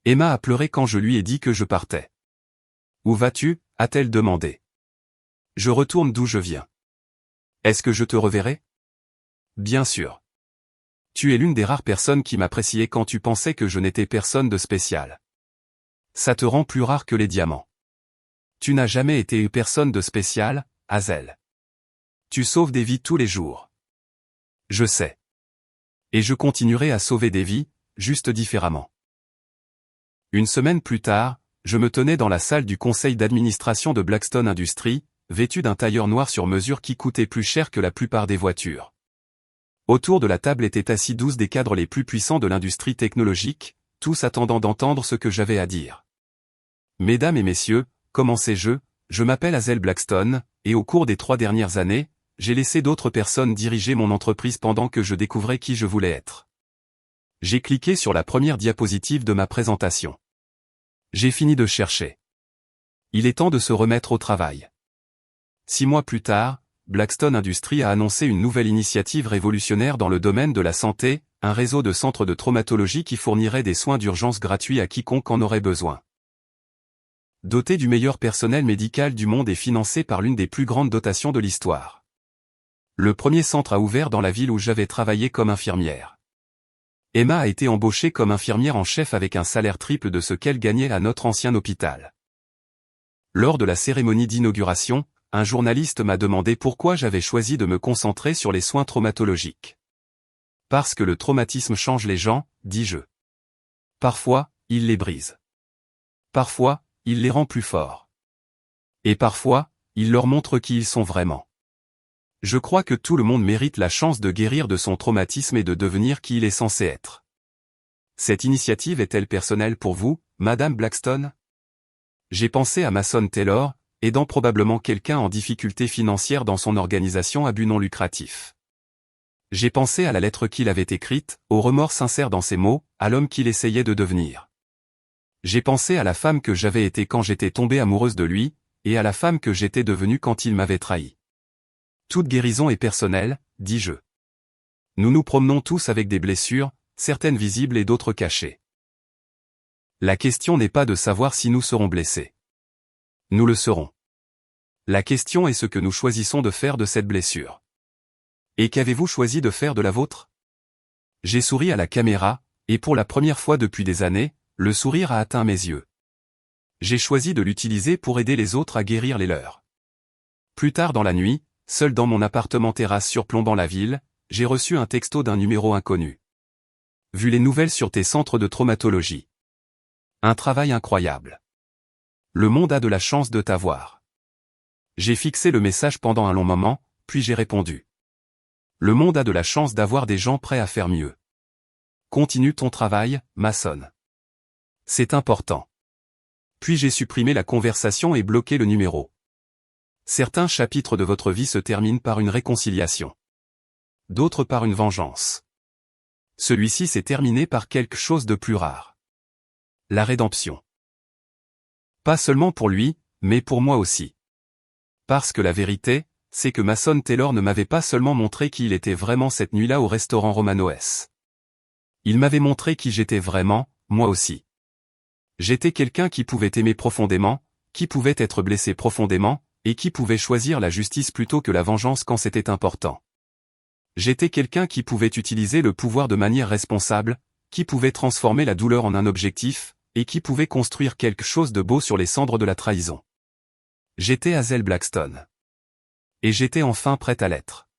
Emma a pleuré quand je lui ai dit que je partais. « Où vas-tu » a-t-elle demandé. « Je retourne d'où je viens. »« Est-ce que je te reverrai ?»« Bien sûr. Tu es l'une des rares personnes qui m'appréciaient quand tu pensais que je n'étais personne de spécial. Ça te rend plus rare que les diamants. Tu n'as jamais été une personne de spécial, Hazel. Tu sauves des vies tous les jours. Je sais. Et je continuerai à sauver des vies, juste différemment. » Une semaine plus tard, je me tenais dans la salle du conseil d'administration de Blackstone Industries, vêtu d'un tailleur noir sur mesure qui coûtait plus cher que la plupart des voitures. Autour de la table étaient assis 12 des cadres les plus puissants de l'industrie technologique, tous attendant d'entendre ce que j'avais à dire. « Mesdames et messieurs, commençais-je, je m'appelle Hazel Blackstone, et au cours des 3 dernières années, j'ai laissé d'autres personnes diriger mon entreprise pendant que je découvrais qui je voulais être. » J'ai cliqué sur la première diapositive de ma présentation. J'ai fini de chercher. Il est temps de se remettre au travail. 6 mois plus tard, Blackstone Industries a annoncé une nouvelle initiative révolutionnaire dans le domaine de la santé, un réseau de centres de traumatologie qui fournirait des soins d'urgence gratuits à quiconque en aurait besoin. Doté du meilleur personnel médical du monde et financé par l'une des plus grandes dotations de l'histoire. Le premier centre a ouvert dans la ville où j'avais travaillé comme infirmière. Emma a été embauchée comme infirmière en chef avec un salaire triple de ce qu'elle gagnait à notre ancien hôpital. Lors de la cérémonie d'inauguration, un journaliste m'a demandé pourquoi j'avais choisi de me concentrer sur les soins traumatologiques. « Parce que le traumatisme change les gens », dis-je. « Parfois, il les brise. Parfois, il les rend plus forts. Et parfois, il leur montre qui ils sont vraiment. Je crois que tout le monde mérite la chance de guérir de son traumatisme et de devenir qui il est censé être. » Cette initiative est-elle personnelle pour vous, Madame Blackstone? J'ai pensé à Mason Taylor, aidant probablement quelqu'un en difficulté financière dans son organisation à but non lucratif. J'ai pensé à la lettre qu'il avait écrite, au remords sincère dans ses mots, à l'homme qu'il essayait de devenir. J'ai pensé à la femme que j'avais été quand j'étais tombée amoureuse de lui, et à la femme que j'étais devenue quand il m'avait trahi. Toute guérison est personnelle, dis-je. Nous nous promenons tous avec des blessures, certaines visibles et d'autres cachées. La question n'est pas de savoir si nous serons blessés. Nous le serons. La question est ce que nous choisissons de faire de cette blessure. Et qu'avez-vous choisi de faire de la vôtre? J'ai souri à la caméra, et pour la première fois depuis des années, le sourire a atteint mes yeux. J'ai choisi de l'utiliser pour aider les autres à guérir les leurs. Plus tard dans la nuit, seul dans mon appartement terrasse surplombant la ville, j'ai reçu un texto d'un numéro inconnu. Vu les nouvelles sur tes centres de traumatologie. Un travail incroyable. Le monde a de la chance de t'avoir. J'ai fixé le message pendant un long moment, puis j'ai répondu. Le monde a de la chance d'avoir des gens prêts à faire mieux. Continue ton travail, Mason. C'est important. Puis j'ai supprimé la conversation et bloqué le numéro. Certains chapitres de votre vie se terminent par une réconciliation. D'autres par une vengeance. Celui-ci s'est terminé par quelque chose de plus rare. La rédemption. Pas seulement pour lui, mais pour moi aussi. Parce que la vérité, c'est que Mason Taylor ne m'avait pas seulement montré qui il était vraiment cette nuit-là au restaurant Romano's. Il m'avait montré qui j'étais vraiment, moi aussi. J'étais quelqu'un qui pouvait aimer profondément, qui pouvait être blessé profondément, et qui pouvait choisir la justice plutôt que la vengeance quand c'était important. J'étais quelqu'un qui pouvait utiliser le pouvoir de manière responsable, qui pouvait transformer la douleur en un objectif, et qui pouvait construire quelque chose de beau sur les cendres de la trahison. J'étais Hazel Blackstone. Et j'étais enfin prête à l'être.